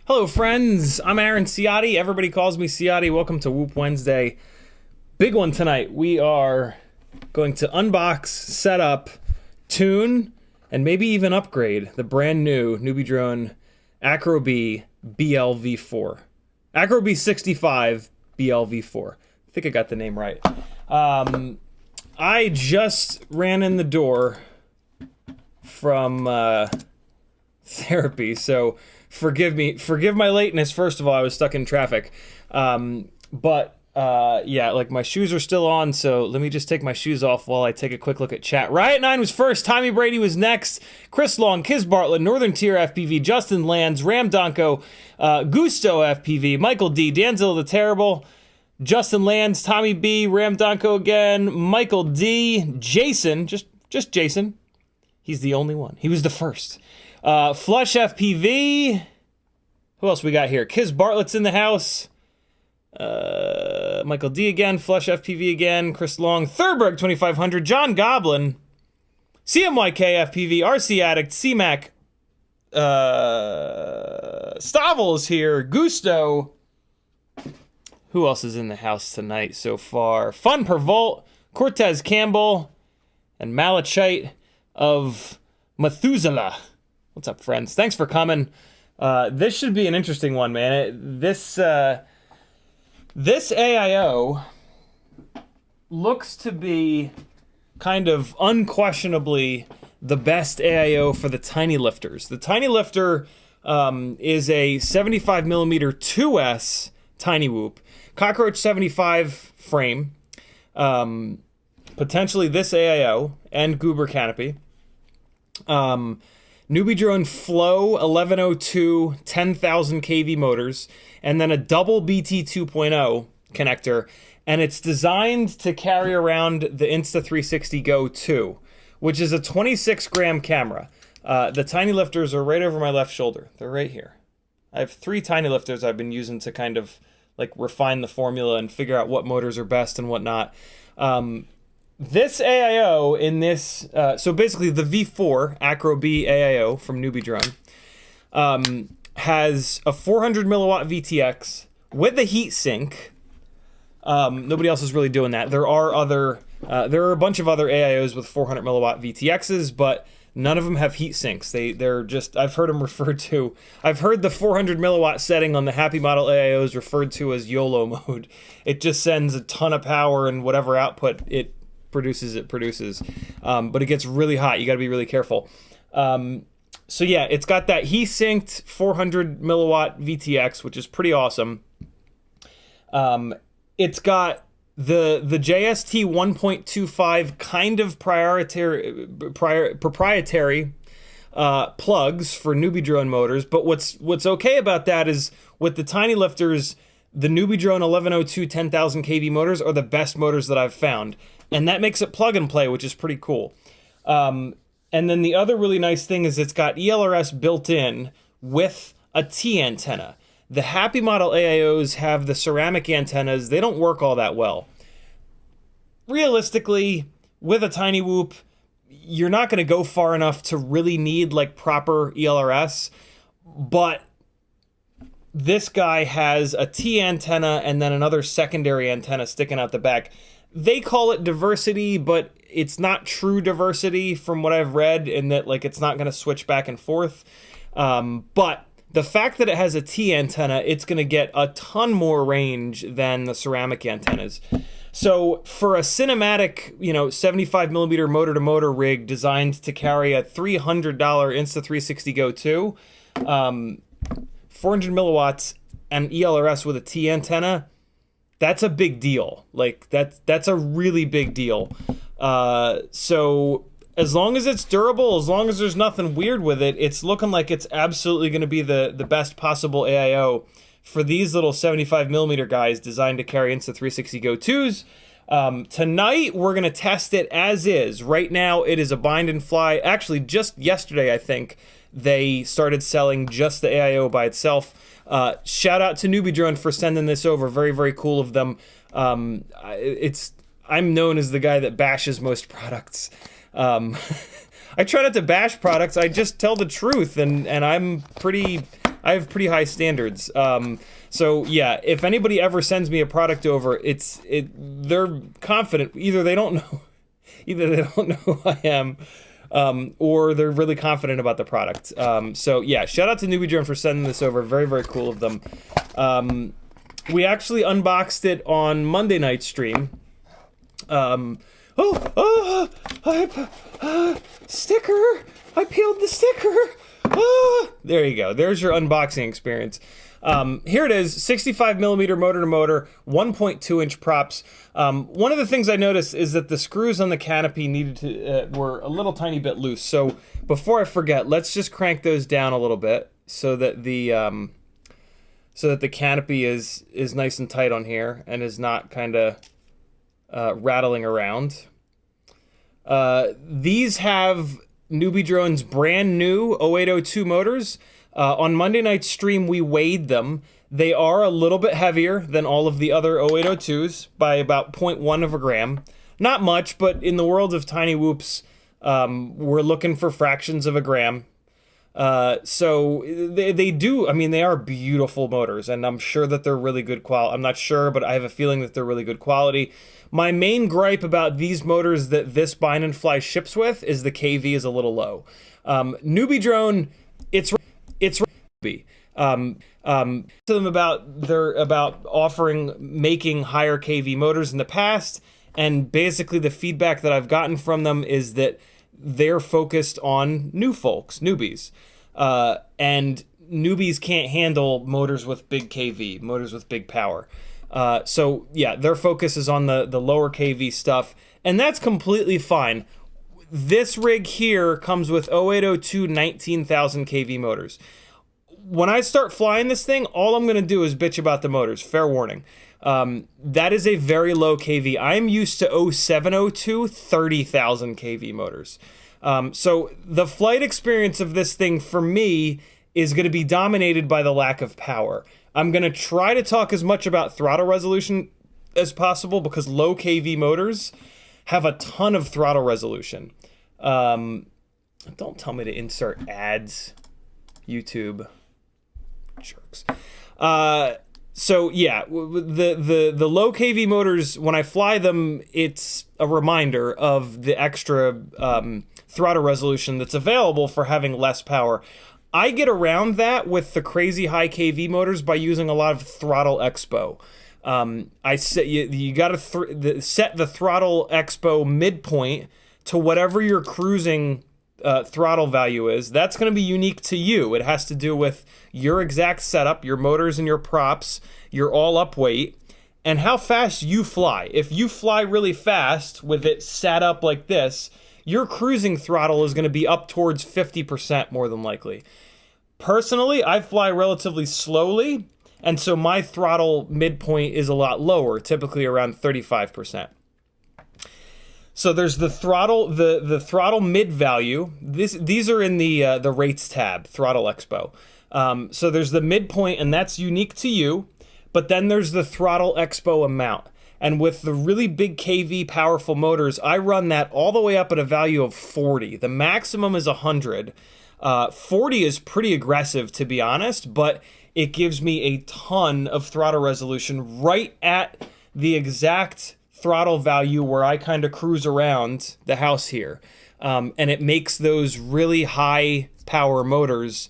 Hello friends, I'm Aaron Ciotti. Everybody calls me Ciotti. Welcome to Whoop Wednesday. Big one tonight. We are going to unbox, set up, tune, and maybe even upgrade the brand new NewBeeDrone Acrobee BLV4. AcroBee65 BLV4. I think I got the name right. I just ran in the door from therapy, so forgive my lateness. First of all, I was stuck in traffic. Yeah, like my shoes are still on, so let me just take my shoes off while I take a quick look at chat. Riot9 was first, Tommy Brady was next, Chris Long, Kiz Bartlett, Northern Tier FPV, Justin Lands, Ram Donko, Gusto FPV, Michael D, Danzilla the Terrible, Justin Lands, Tommy B, Ram Donko again, Michael D, Jason, just Jason. He's the only one. He was the first. Flush FPV. Who else we got here? Kiz Bartlett's in the house. Michael D again. Flush FPV again. Chris Long. Thurberg 2500. John Goblin. CMYK FPV. RC Addict. CMAC. Stavel is here. Gusto. Who else is in the house tonight so far? Fun per Volt. Cortez Campbell. And Malachite of Methuselah. What's up, friends? Thanks for coming. This should be an interesting one, man. This AIO looks to be kind of unquestionably the best AIO for the tiny lifters. The tiny lifter is a 75mm 2S tiny whoop, Cockroach 75 frame, potentially this AIO and Goober canopy. NewBeeDrone Flow 1102 10,000 kV motors, and then a double BT 2.0 connector, and it's designed to carry around the Insta360 Go 2, which is a 26-gram camera. The tiny lifters are right over my left shoulder. They're right here. I have 3 tiny lifters I've been using to kind of like refine the formula and figure out what motors are best and what not. This AIO in this, so basically the V4 AcroBee AIO from NewBeeDrone has a 400 milliwatt VTX with a heat sink. Nobody else is really doing that. There are a bunch of other AIOs with 400 milliwatt VTXs, but none of them have heat sinks. They're just, I've heard them referred to, I've heard the 400 milliwatt setting on the Happy Model AIOs referred to as YOLO mode. It just sends a ton of power, and whatever output it produces, but it gets really hot. You got to be really careful. So yeah, it's got that heat synced 400 milliwatt VTX, which is pretty awesome. It's got the JST 1.25 kind of proprietary plugs for NewBeeDrone motors, but what's okay about that is with the tiny lifters, the NewBeeDrone 1102 10,000 kV motors are the best motors that I've found. And that makes it plug and play, which is pretty cool. And then the other really nice thing is it's got ELRS built in with a T antenna. The Happy Model AIOs have the ceramic antennas. They don't work all that well. Realistically, with a tiny whoop, you're not going to go far enough to really need like proper ELRS. But this guy has a T antenna and then another secondary antenna sticking out the back. They call it diversity, but it's not true diversity from what I've read, in that like it's not going to switch back and forth. But the fact that it has a T antenna, it's going to get a ton more range than the ceramic antennas. So for a cinematic, 75mm motor-to-motor rig designed to carry a $300 Insta360 Go 2, 400 milliwatts and ELRS with a T antenna, that's a big deal. Like that's a really big deal. So as long as it's durable, as long as there's nothing weird with it, it's looking like it's absolutely going to be the best possible AIO for these little 75mm guys designed to carry Insta360 Go 2s. Tonight we're going to test it as is. Right now it is a bind and fly. Actually, just yesterday I think they started selling just the AIO by itself. Shout out to NewBeeDrone for sending this over. Very, very cool of them. I'm known as the guy that bashes most products. I try not to bash products. I just tell the truth, and I have pretty high standards. So yeah, if anybody ever sends me a product over, they're confident. Either they don't know who I am, or they're really confident about the product. So yeah, shout out to NewBeeDrone for sending this over. Very, very cool of them. We actually unboxed it on Monday night stream. Sticker! I peeled the sticker! There you go. There's your unboxing experience. Here it is, 65mm motor-to-motor, 1.2-inch props. One of the things I noticed is that the screws on the canopy were a little tiny bit loose. So before I forget, let's just crank those down a little bit so that the canopy is nice and tight on here and is not kind of rattling around. These have NewBeeDrone's brand new 0802 motors. On Monday night's stream, we weighed them. They are a little bit heavier than all of the other 0802s by about 0.1 of a gram. Not much, but in the world of tiny whoops, we're looking for fractions of a gram. So they do, I mean, they are beautiful motors, and I'm sure that they're really good quality. I'm not sure, but I have a feeling that they're really good quality. My main gripe about these motors that this bind and fly ships with is the KV is a little low. NewBeeDrone it's to them about making higher KV motors in the past, and basically the feedback that I've gotten from them is that they're focused on new folks, newbies, and newbies can't handle motors with big KV, motors with big power. So yeah, their focus is on the lower KV stuff, and that's completely fine. This rig here comes with 0802 19,000 KV motors. When I start flying this thing, all I'm going to do is bitch about the motors. Fair warning. That is a very low KV. I'm used to 0702 30,000 KV motors. So the flight experience of this thing for me is going to be dominated by the lack of power. I'm going to try to talk as much about throttle resolution as possible because low KV motors have a ton of throttle resolution. Don't tell me to insert ads, YouTube. Jerks. So yeah, the low KV motors, when I fly them, it's a reminder of the extra throttle resolution that's available for having less power. I get around that with the crazy high KV motors by using a lot of throttle expo. I set you got to set the throttle expo midpoint to whatever your cruising throttle value is. That's going to be unique to you. It has to do with your exact setup, your motors and your props, your all up weight, and how fast you fly. If you fly really fast with it sat up like this, your cruising throttle is going to be up towards 50% more than likely. Personally, I fly relatively slowly, and so my throttle midpoint is a lot lower, typically around 35%. So there's the throttle, the throttle mid value. These are in the rates tab, throttle expo. So there's the midpoint, and that's unique to you. But then there's the throttle expo amount. And with the really big KV powerful motors, I run that all the way up at a value of 40. The maximum is 100. 40 is pretty aggressive, to be honest, but it gives me a ton of throttle resolution right at the exact throttle value where I kind of cruise around the house here. And it makes those really high power motors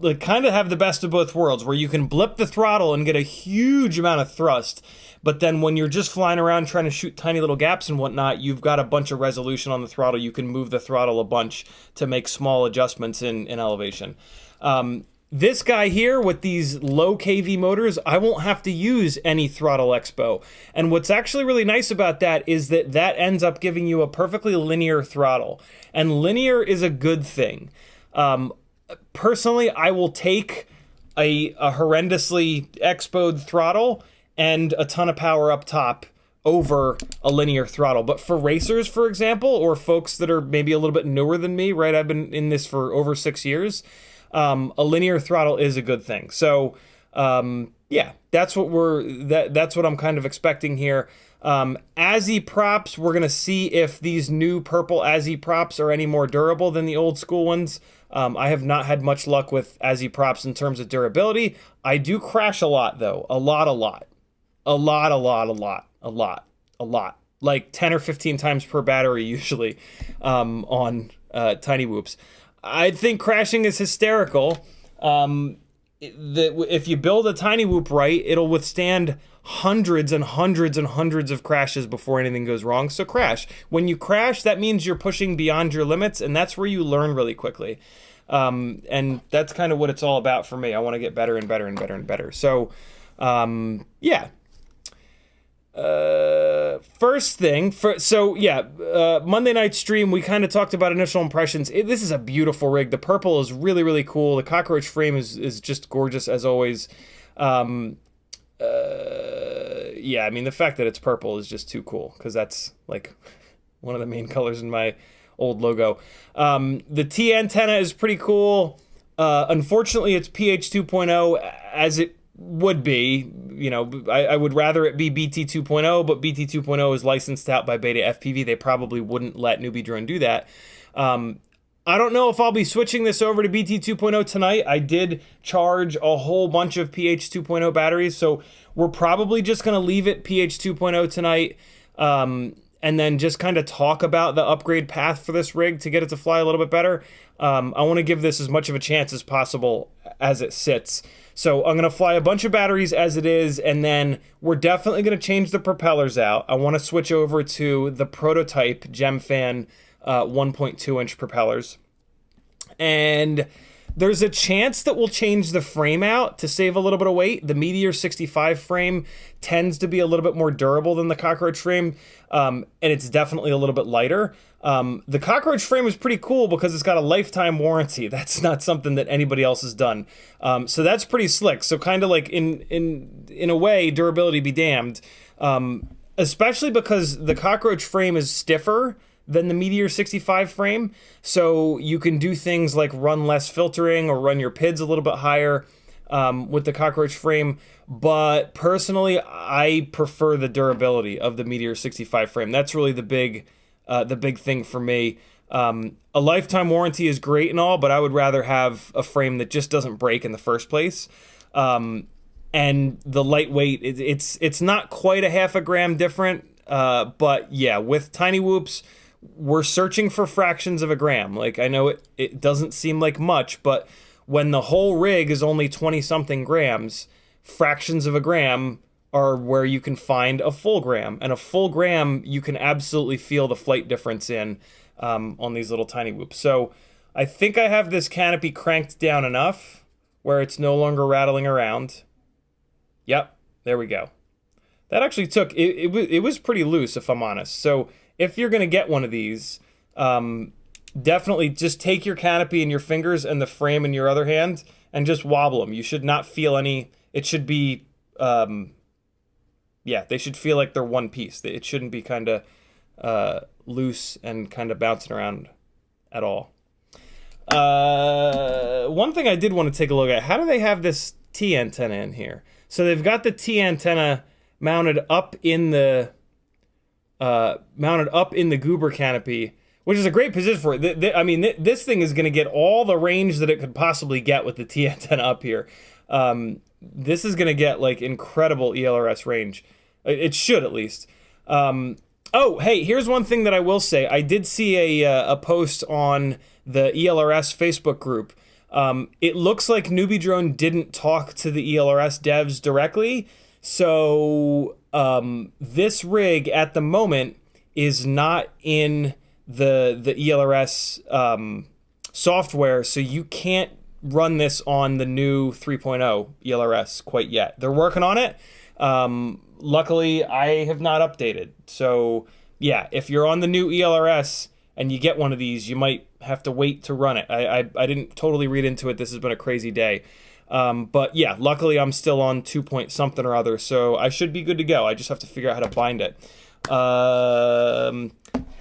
like kind of have the best of both worlds, where you can blip the throttle and get a huge amount of thrust, but then when you're just flying around trying to shoot tiny little gaps and whatnot, you've got a bunch of resolution on the throttle. You can move the throttle a bunch to make small adjustments in elevation. This guy here with these low KV motors, I won't have to use any throttle expo. And what's actually really nice about that is that that ends up giving you a perfectly linear throttle. And linear is a good thing. Personally, I will take a horrendously expoed throttle and a ton of power up top over a linear throttle. But for racers, for example, or folks that are maybe a little bit newer than me, right? I've been in this for over 6 years. A linear throttle is a good thing. So yeah, that's what I'm kind of expecting here. ASI props, we're gonna see if these new purple ASI props are any more durable than the old school ones. I have not had much luck with ASI props in terms of durability. I do crash a lot though, a lot. Like 10 or 15 times per battery usually on tiny whoops. I think crashing is hysterical. If you build a tiny whoop right, it'll withstand hundreds and hundreds and hundreds of crashes before anything goes wrong. So crash. When you crash, that means you're pushing beyond your limits, and that's where you learn really quickly. And that's kind of what it's all about for me. I want to get better and better and better and better. So, yeah. First thing, Monday night stream, we kind of talked about initial impressions. This is a beautiful rig. The purple is really, really cool. The cockroach frame is just gorgeous as always. Yeah, I mean, the fact that it's purple is just too cool because that's like one of the main colors in my old logo. The T antenna is pretty cool. Unfortunately, it's PH 2.0 as it would be. You know, I would rather it be BT 2.0, but BT 2.0 is licensed out by Beta FPV. They probably wouldn't let NewBeeDrone do that. I don't know if I'll be switching this over to BT 2.0 tonight. I did charge a whole bunch of PH 2.0 batteries, so we're probably just going to leave it PH 2.0 tonight. and then just kind of talk about the upgrade path for this rig to get it to fly a little bit better. I want to give this as much of a chance as possible as it sits. So I'm going to fly a bunch of batteries as it is, and then we're definitely going to change the propellers out. I want to switch over to the prototype GemFan 1.2 inch propellers. And there's a chance that we'll change the frame out to save a little bit of weight. The Meteor 65 frame tends to be a little bit more durable than the Cockroach frame, and it's definitely a little bit lighter. The Cockroach frame is pretty cool because it's got a lifetime warranty. That's not something that anybody else has done. So that's pretty slick. So kind of like in a way, durability be damned, especially because the Cockroach frame is stiffer than the Meteor 65 frame, so you can do things like run less filtering or run your PIDs a little bit higher with the Cockroach frame. But personally, I prefer the durability of the Meteor 65 frame. That's really the big thing for me. A lifetime warranty is great and all, but I would rather have a frame that just doesn't break in the first place. And the lightweight, it's not quite a half a gram different, but yeah, with Tiny Whoops, we're searching for fractions of a gram. Like, I know it doesn't seem like much, but when the whole rig is only 20-something grams, fractions of a gram are where you can find a full gram. And a full gram, you can absolutely feel the flight difference in on these little Tiny Whoops. So I think I have this canopy cranked down enough where it's no longer rattling around. Yep, there we go. That actually took, it was pretty loose, if I'm honest. So if you're going to get one of these, definitely just take your canopy in your fingers and the frame in your other hand and just wobble them. You should not feel any, it should be, yeah, they should feel like they're one piece. It shouldn't be kind of loose and kind of bouncing around at all. One thing I did want to take a look at, how do they have this T antenna in here? So they've got the T antenna mounted up in the Goober canopy, which is a great position for it. I mean, this thing is going to get all the range that it could possibly get with the T antenna up here. This is going to get like incredible ELRS range. It should, at least. Oh, hey, here's one thing that I will say. I did see a post on the ELRS Facebook group. It looks like NewBeeDrone didn't talk to the ELRS devs directly. So this rig at the moment is not in the ELRS software, so you can't run this on the new 3.0 ELRS quite yet. They're working on it. Luckily, I have not updated. So yeah, if you're on the new ELRS and you get one of these, you might have to wait to run it. I didn't totally read into it. This has been a crazy day. But yeah, luckily I'm still on 2 point something or other, so I should be good to go. I just have to figure out how to bind it.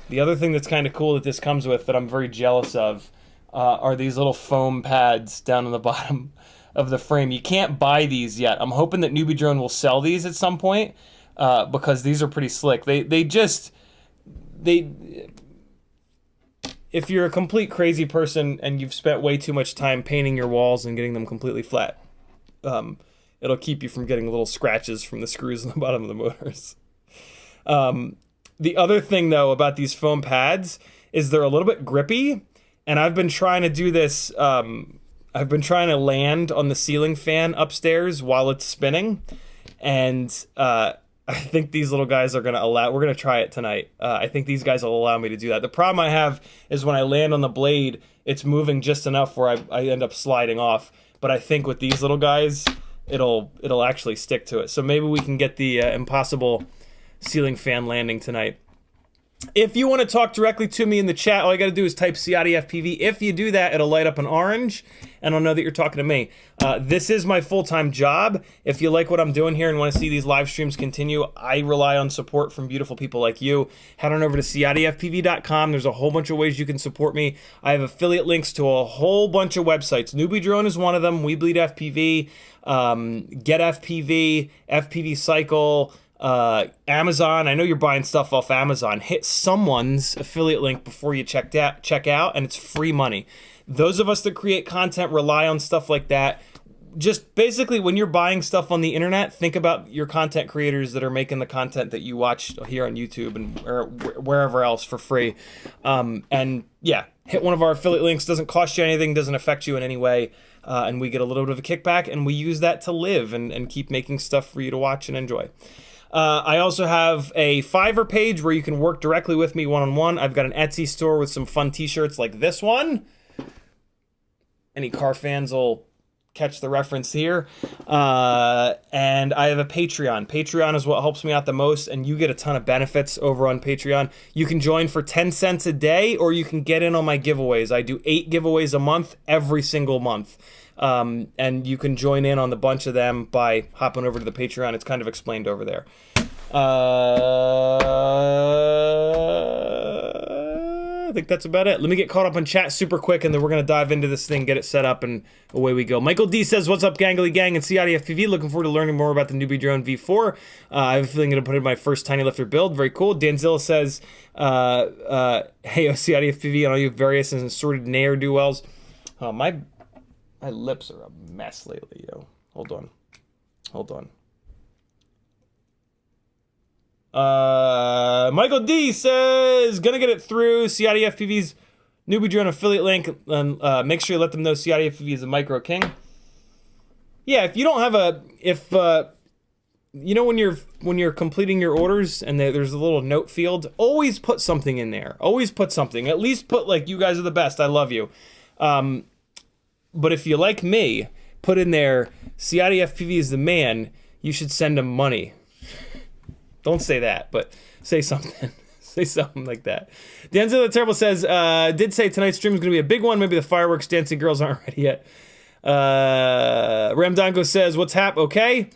The other thing that's kind of cool that this comes with that I'm very jealous of are these little foam pads down on the bottom of the frame. You can't buy these yet. I'm hoping that NewBeeDrone will sell these at some point because these are pretty slick. If you're a complete crazy person and you've spent way too much time painting your walls and getting them completely flat, it'll keep you from getting little scratches from the screws on the bottom of the motors. The other thing, though, about these foam pads is they're a little bit grippy, and I've been trying to do this. I've been trying to land on the ceiling fan upstairs while it's spinning, and I think these little guys are going to allow... We're going to try it tonight. I think these guys will allow me to do that. The problem I have is when I land on the blade, it's moving just enough where I end up sliding off. But I think with these little guys, it'll actually stick to it. So maybe we can get the impossible ceiling fan landing tonight. If you want to talk directly to me in the chat, all you got to do is type CiottiFPV. If you do that, it'll light up an orange, and I'll know that you're talking to me. This is my full-time job. If you like what I'm doing here and want to see these live streams continue, I rely on support from beautiful people like you. Head on over to CiottiFPV.com. There's a whole bunch of ways you can support me. I have affiliate links to a whole bunch of websites. NewBeeDrone is one of them. WeBleedFPV, GetFPV, FPV Cycle, Amazon. I know you're buying stuff off Amazon. Hit someone's affiliate link before you check out, and it's free money. Those of us that create content rely on stuff like that. just basically when you're buying stuff on the internet, think about your content creators that are making the content that you watch here on YouTube and or wherever else for free. And yeah, hit one of our affiliate links. Doesn't cost you anything, doesn't affect you in any way. And we get a little bit of a kickback, and we use that to live and keep making stuff for you to watch and enjoy. I also have a Fiverr page where you can work directly with me one-on-one. I've got an Etsy store with some fun t-shirts like this one. Any car fans will catch the reference here. And I have a Patreon. Patreon is what helps me out the most, and you get a ton of benefits over on Patreon. You can join for 10 cents a day, or you can get in on my giveaways. I do 8 giveaways a month, every single month. And you can join in on the bunch of them by hopping over to the Patreon. It's kind of explained over there. I think that's about it. Let me get caught up on chat super quick, and then we're going to dive into this thing, get it set up, and away we go. Michael D says, what's up, Gangly Gang and CiottiFPV? Looking forward to learning more about the NewBeeDrone V4. I have a feeling I'm going to put in my first tiny lifter build. Very cool. Danzilla says, hey, CiottiFPV, and all you various and assorted ne'er-do-wells. My lips are a mess lately, yo. Hold on. Michael D says, gonna get it through CiottiFPV's NewBeeDrone affiliate link, and make sure you let them know CiottiFPV is a micro king. Yeah, if you don't have you know, when you're completing your orders and there's a little note field, always put something in there. Always put something. At least put like, you guys are the best, I love you. But if you like me, put in there, CiottiFPV is the man, you should send him money. Don't say that, but say something. Say something like that. Denzel the Terrible says, did say tonight's stream is going to be a big one. Maybe the fireworks dancing girls aren't ready yet. Ramdango says, what's hap? Okay.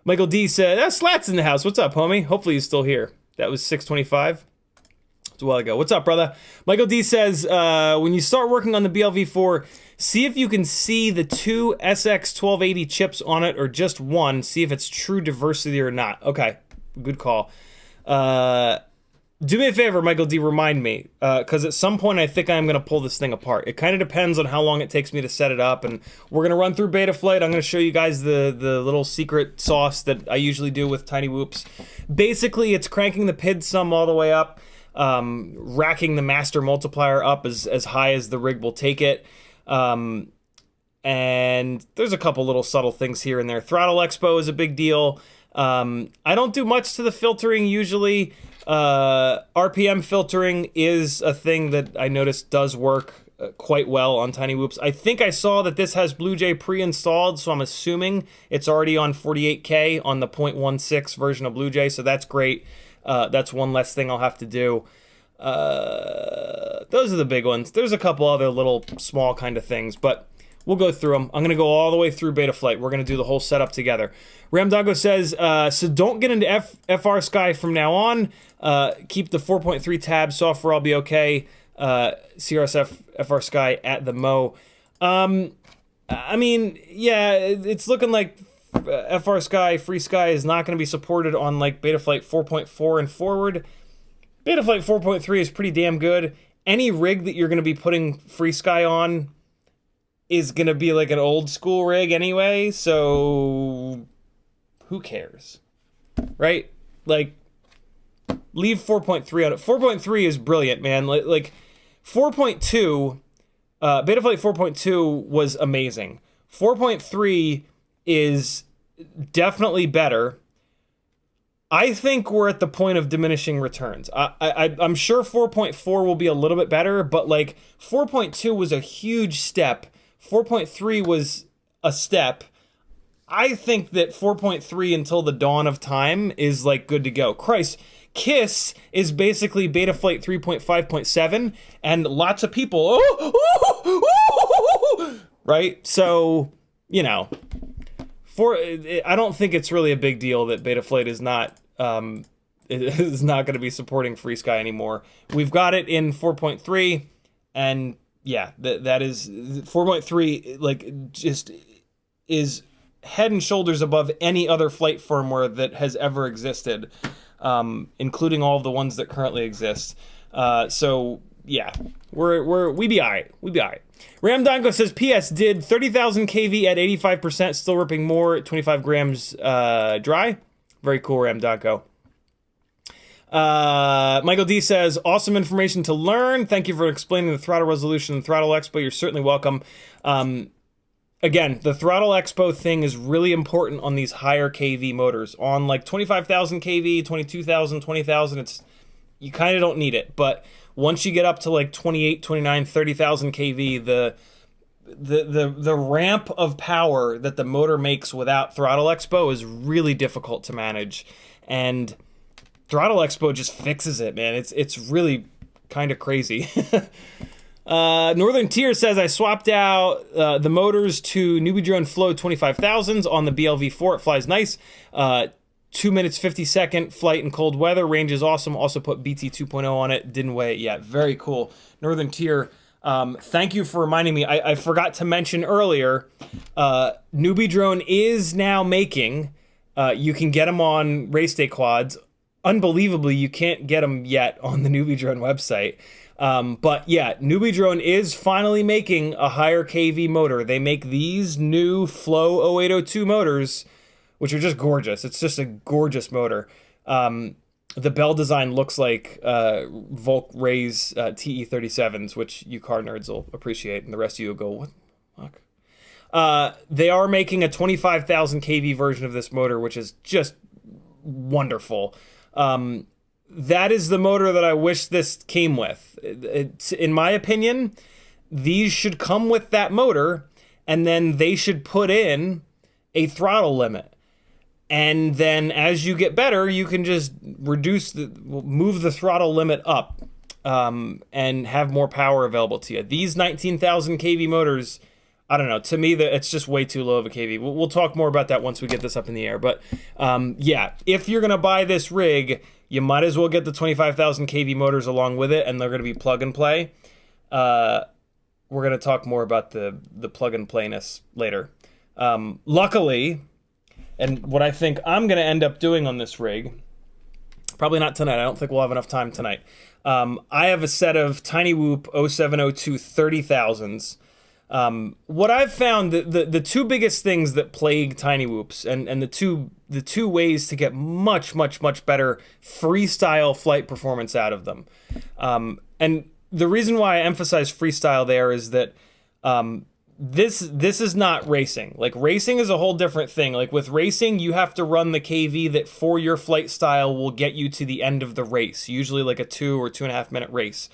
Michael D said, Slat's in the house. What's up, homie? Hopefully he's still here. That was 6:25. It's a while ago. What's up, brother? Michael D says, when you start working on the BLV4, see if you can see the 2 SX1280 chips on it or just one. See if it's true diversity or not. Okay. Good call. Do me a favor, Michael D, remind me, because at some point I think I'm going to pull this thing apart. It kind of depends on how long it takes me to set it up, and we're going to run through beta flight. I'm going to show you guys the little secret sauce that I usually do with Tiny Whoops. Basically, it's cranking the PID sum all the way up, racking the master multiplier up as high as the rig will take it, and there's a couple little subtle things here and there. Throttle expo is a big deal. I don't do much to the filtering usually. RPM filtering is a thing that I noticed does work quite well on Tiny Whoops. I think I saw that this has BlueJ pre-installed, so I'm assuming it's already on 48K on the 0.16 version of BlueJ, so that's great. That's one less thing I'll have to do. Those are the big ones. There's a couple other little small kind of things, but we'll go through them. I'm going to go all the way through beta flight. We're going to do the whole setup together. Ramdago says, so don't get into FR Sky from now on. Keep the 4.3 tab software. I'll be okay. CRSF FR Sky at the Mo. I mean, yeah, it's looking like FR Sky, Free Sky is not going to be supported on like Betaflight 4.4 and forward. Betaflight 4.3 is pretty damn good. Any rig that you're going to be putting Free Sky on is going to be like an old school rig anyway, so who cares, right? Like, leave 4.3 on it. 4.3 is brilliant, man. Like 4.2, Betaflight 4.2 was amazing. 4.3 is definitely better. I think we're at the point of diminishing returns. I'm sure 4.4 will be a little bit better, but like 4.2 was a huge step. 4.3 was a step. I think that 4.3 until the dawn of time is like good to go. Christ, KISS is basically Betaflight 3.5.7, and lots of people, right? So, you know, I don't think it's really a big deal that Betaflight is not going to be supporting Free Sky anymore. We've got it in 4.3, and yeah, that is 4.3, like, just is head and shoulders above any other flight firmware that has ever existed, including all of the ones that currently exist. So yeah, we be all right. We be all right. Ramdonko says, P.S. did 30,000 kV at 85%, still ripping more at 25 grams dry. Very cool, Ramdonko. Michael D says, awesome information to learn. Thank you for explaining the throttle resolution and Throttle Expo. You're certainly welcome. Again, the Throttle Expo thing is really important on these higher kV motors. On like 25,000 kV, 22,000, 20,000, you kind of don't need it. But once you get up to like 28, 29, 30,000 kV, the ramp of power that the motor makes without Throttle Expo is really difficult to manage. And Throttle Expo just fixes it, man. It's really kind of crazy. Northern Tier says, I swapped out the motors to NewBeeDrone Flow 25,000s on the BLV4. It flies nice. 2 minutes 50-second flight in cold weather. Range is awesome. Also put BT 2.0 on it. Didn't weigh it yet. Very cool. Northern Tier, thank you for reminding me. I forgot to mention earlier, NewBeeDrone is now making, you can get them on race day quads. Unbelievably, you can't get them yet on the NewBeeDrone website. But yeah, NewBeeDrone is finally making a higher kV motor. They make these new Flow 0802 motors, which are just gorgeous. It's just a gorgeous motor. The bell design looks like Volk Ray's TE37s, which you car nerds will appreciate, and the rest of you will go, what the fuck? They are making a 25,000 kV version of this motor, which is just wonderful. That is the motor that I wish this came with. In my opinion, these should come with that motor, and then they should put in a throttle limit. And then as you get better, you can just move the throttle limit up and have more power available to you. These 19,000 kV motors, I don't know, to me, it's just way too low of a kV. We'll talk more about that once we get this up in the air. But yeah, if you're going to buy this rig, you might as well get the 25,000 kV motors along with it, and they're going to be plug and play. We're going to talk more about the plug and playness later. Luckily, and what I think I'm going to end up doing on this rig, probably not tonight, I don't think we'll have enough time tonight. I have a set of Tiny Whoop 0702 30,000s. What I've found, the two biggest things that plague Tiny Whoops, and the two ways to get much better freestyle flight performance out of them. And the reason why I emphasize freestyle there is that this is not racing. Like, racing is a whole different thing. Like, with racing, you have to run the KV that for your flight style will get you to the end of the race, usually like a 2 or 2.5 minute race.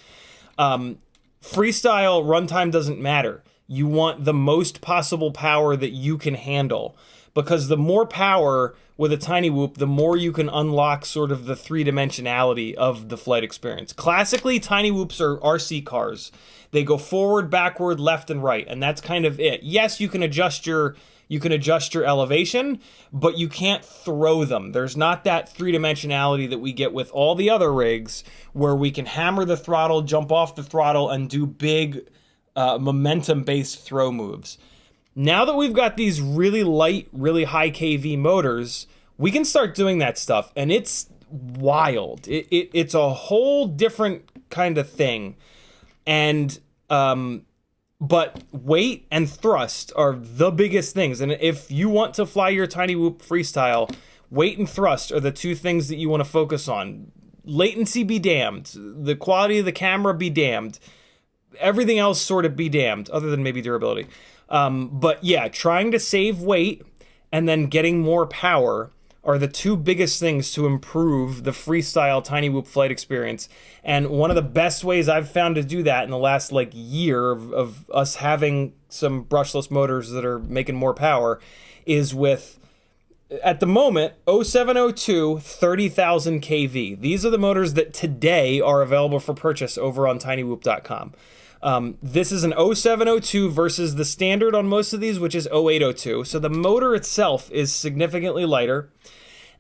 Freestyle runtime doesn't matter. You want the most possible power that you can handle, because the more power with a Tiny Whoop, the more you can unlock sort of the three-dimensionality of the flight experience. Classically, Tiny Whoops are RC cars. They go forward, backward, left, and right, and that's kind of it. Yes, you can adjust your elevation, but you can't throw them. There's not that three-dimensionality that we get with all the other rigs, where we can hammer the throttle, jump off the throttle, and do big momentum-based throw moves. Now that we've got these really light, really high kV motors, we can start doing that stuff, and it's wild. It's a whole different kind of thing. And but weight and thrust are the biggest things. And if you want to fly your Tiny Whoop freestyle, weight and thrust are the two things that you want to focus on. Latency be damned. The quality of the camera be damned. Everything else sort of be damned, other than maybe durability. But yeah, trying to save weight and then getting more power are the two biggest things to improve the freestyle Tiny Whoop flight experience. And one of the best ways I've found to do that in the last year of us having some brushless motors that are making more power is with, at the moment, 0702 30,000 kV. These are the motors that today are available for purchase over on tinywhoop.com. This is an 0702 versus the standard on most of these, which is 0802. So the motor itself is significantly lighter.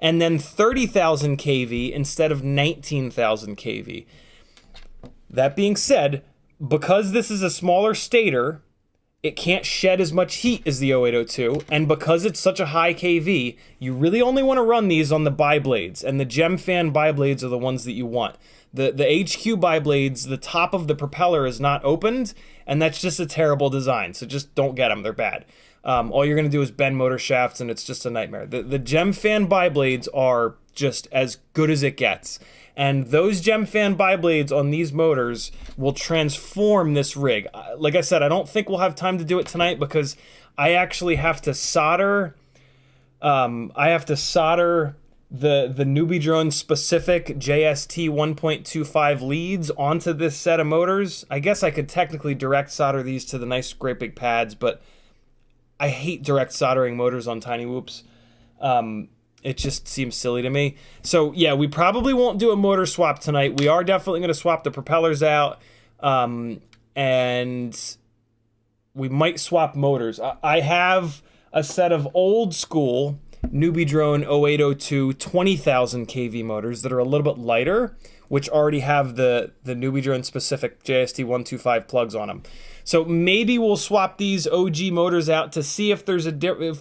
And then 30,000 kV instead of 19,000 kV. That being said, because this is a smaller stator it can't shed as much heat as the 0802, and because it's such a high kV, you really only want to run these on the bi-blades, and the GemFan bi-blades are the ones that you want. The HQ bi-blades, the top of the propeller is not opened, and that's just a terrible design, so just don't get them, they're bad. All you're going to do is bend motor shafts, and it's just a nightmare. The GemFan bi-blades are just as good as it gets. And those GemFan bi-blades on these motors will transform this rig. Like I said, I don't think we'll have time to do it tonight because I actually have to solder. The NewBeeDrone specific JST 1.25 leads onto this set of motors. I guess I could technically direct solder these to the nice great big pads, but I hate direct soldering motors on tiny whoops. It just seems silly to me. So yeah, we probably won't do a motor swap tonight. We are definitely going to swap the propellers out, and we might swap motors. I have a set of old school NewBeeDrone 0802 20,000 kV motors that are a little bit lighter, which already have the NewBeeDrone specific JST 125 plugs on them. So maybe we'll swap these OG motors out to see if there's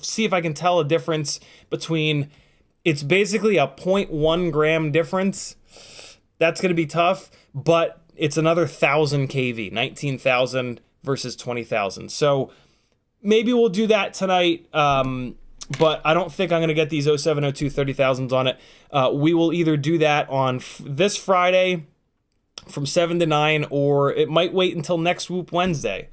see if I can tell a difference between. It's basically a 0.1 gram difference. That's going to be tough, but it's another 1,000 kV, 19,000 versus 20,000. So maybe we'll do that tonight, but I don't think I'm going to get these 0702 30,000s on it. We will either do that on this Friday from 7 to 9, or it might wait until next Whoop Wednesday.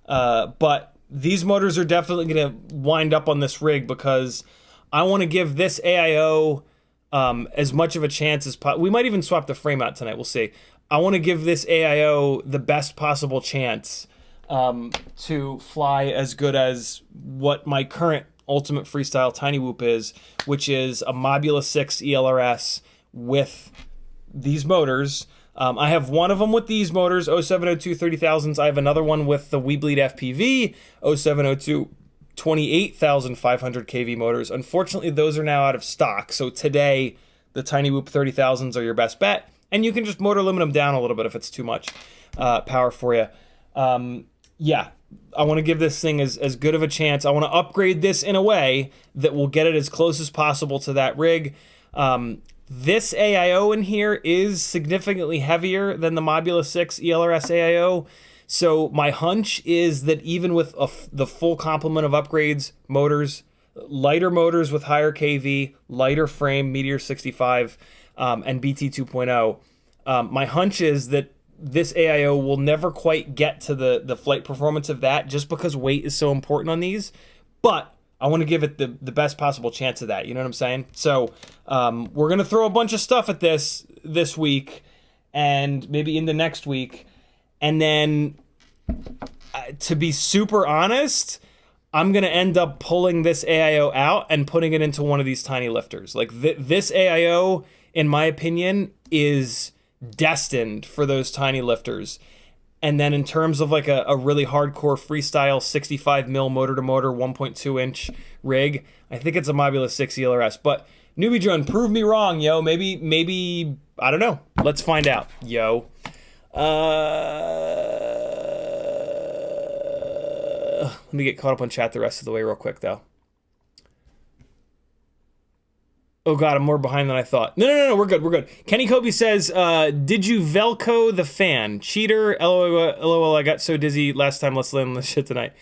But these motors are definitely going to wind up on this rig because I want to give this AIO as much of a chance as possible. We might even swap the frame out tonight. We'll see. I want to give this AIO the best possible chance to fly as good as what my current Ultimate Freestyle Tiny Whoop is, which is a Mobula 6 ELRS with these motors. I have one of them with these motors, 0702 30,000s. I have another one with the WeBleedFPV 0702 28,500 kV motors. Unfortunately, those are now out of stock. So today, the Tiny Whoop 30,000s are your best bet. And you can just motor limit them down a little bit if it's too much power for you. Yeah, I want to give this thing as good of a chance. I want to upgrade this in a way that will get it as close as possible to that rig. This AIO in here is significantly heavier than the Mobula 6 ELRS AIO. So my hunch is that even with the full complement of upgrades, motors, lighter motors with higher KV, lighter frame, Meteor 65, and BT 2.0, my hunch is that this AIO will never quite get to the flight performance of that just because weight is so important on these. But I want to give it the best possible chance of that. You know what I'm saying? So we're going to throw a bunch of stuff at this week and maybe into next week. And then, to be super honest, I'm going to end up pulling this AIO out and putting it into one of these tiny lifters. Like, this AIO, in my opinion, is destined for those tiny lifters. And then in terms of like a really hardcore freestyle 65 mil motor-to-motor 1.2 inch rig, I think it's a Mobula 6 ELRS. But NewBeeDrone, prove me wrong, yo. Maybe, I don't know. Let's find out, yo. Let me get caught up on chat the rest of the way real quick, though. Oh, God, I'm more behind than I thought. No, we're good. Kenny Kobe says, did you Velcro the fan? Cheater, LOL, I got so dizzy last time. Let's land on this shit tonight.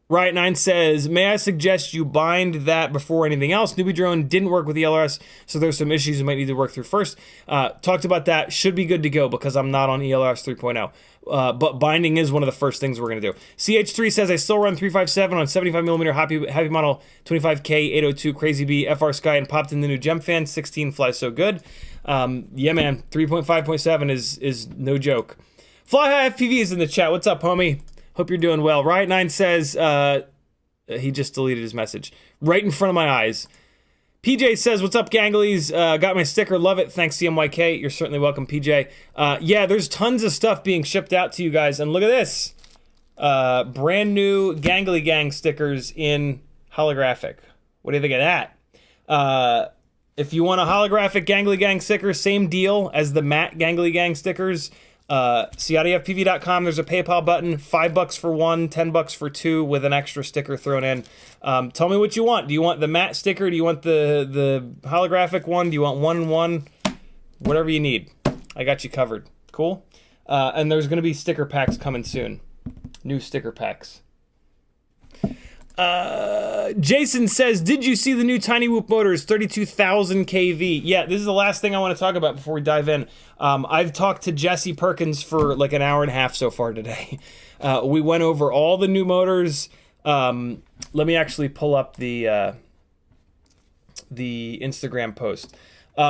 Riot9 says, may I suggest you bind that before anything else? NewBeeDrone didn't work with the ELRS, so there's some issues you might need to work through first. Talked about that. Should be good to go because I'm not on ELRS 3.0. But binding is one of the first things we're going to do. CH3 says, I still run 357 on 75mm heavy model 25K 802 Crazy Bee FR Sky and popped in the new GemFan. 16 flies so good. Yeah, man, 3.5.7 is no joke. Fly High FPV is in the chat. What's up, homie? Hope you're doing well. Riot9 says, he just deleted his message. Right in front of my eyes. PJ says, what's up, ganglies? Got my sticker. Love it. Thanks, CMYK. You're certainly welcome, PJ. Yeah, there's tons of stuff being shipped out to you guys. And look at this. Brand new Gangly Gang stickers in holographic. What do you think of that? If you want a holographic Gangly Gang sticker, same deal as the matte Gangly Gang stickers. CiottiFPV.com. There's a PayPal button. $5 for one, $10 for two, with an extra sticker thrown in. Tell me what you want. Do you want the matte sticker? Do you want the holographic one? Do you want 1-in-1? Whatever you need, I got you covered. Cool. And there's going to be sticker packs coming soon. New sticker packs. Jason says, did you see the new Tiny Whoop motors, 32,000 kV? Yeah, this is the last thing I want to talk about before we dive in. I've talked to Jesse Perkins for like an hour and a half so far today. We went over all the new motors. Let me actually pull up the Instagram post.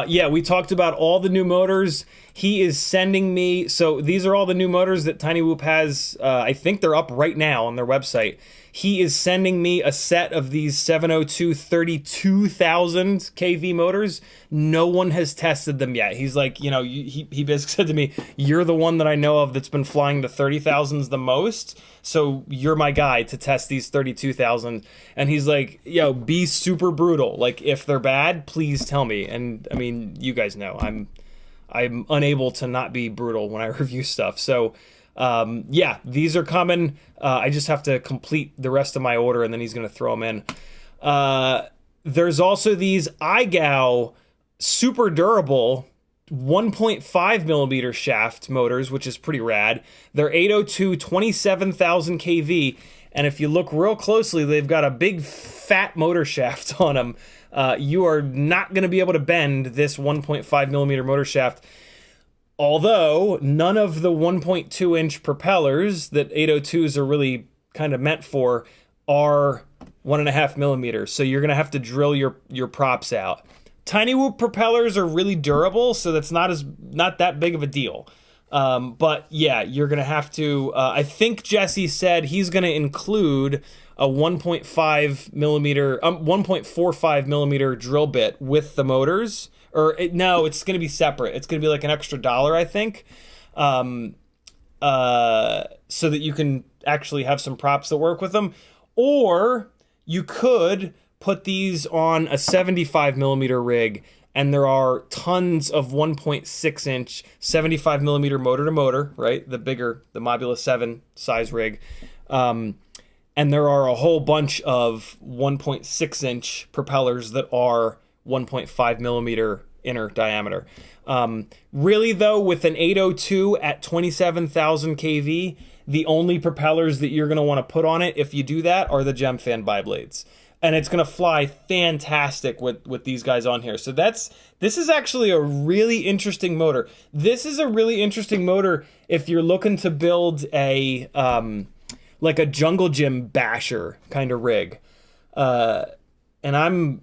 Yeah, we talked about all the new motors. He is sending me, so these are all the new motors that Tiny Whoop has. I think they're up right now on their website. He is sending me a set of these 702 32,000 kV motors. No one has tested them yet. He's like, you know, he basically said to me, you're the one that I know of that's been flying the 30,000s the most, so you're my guy to test these 32,000. And he's like, yo, be super brutal. Like, if they're bad, please tell me. And I mean, you guys know, I'm unable to not be brutal when I review stuff. So yeah, these are coming. I just have to complete the rest of my order, and then he's going to throw them in. There's also these iGao super durable 1.5 millimeter shaft motors, which is pretty rad. They're 802 27,000 kV, and if you look real closely, they've got a big fat motor shaft on them. You are not going to be able to bend this 1.5 millimeter motor shaft. Although none of the 1.2 inch propellers that 802s are really kind of meant for are 1.5 millimeters. So you're going to have to drill your props out. Tiny Whoop propellers are really durable, so that's not that big of a deal. But yeah, you're going to have to, I think Jesse said he's going to include a 1.5 millimeter, 1.45 millimeter drill bit with the motors. No, it's going to be separate. It's going to be like an extra $1, I think, so that you can actually have some props that work with them. Or you could put these on a 75 millimeter rig, and there are tons of 1.6 inch 75 millimeter motor to motor, right? The bigger, the Mobula 7 size rig. And there are a whole bunch of 1.6 inch propellers that are 1.5 millimeter inner diameter. Really though, with an 802 at 27,000 kV, the only propellers that you're going to want to put on it if you do that are the Gemfan biblades. And it's going to fly fantastic with these guys on here. So this is actually a really interesting motor. This is a really interesting motor if you're looking to build a like a jungle gym basher kind of rig. And I'm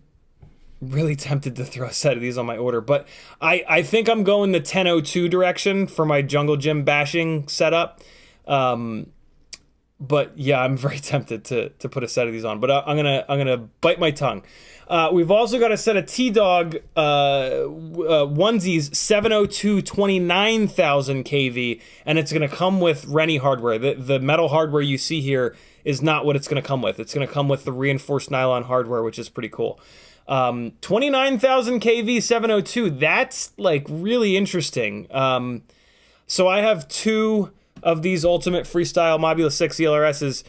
really tempted to throw a set of these on my order, but I think I'm going the 1002 direction for my jungle gym bashing setup. But yeah, I'm very tempted to put a set of these on, but I'm gonna bite my tongue. We've also got a set of T-Dog onesies, 702 29,000 kV, and it's gonna come with Rennie hardware. The metal hardware you see here is not what it's gonna come with. It's gonna come with the reinforced nylon hardware, which is pretty cool. 29,000 kV 702, that's like really interesting. So I have two of these Ultimate Freestyle Mobula 6 ELRSs.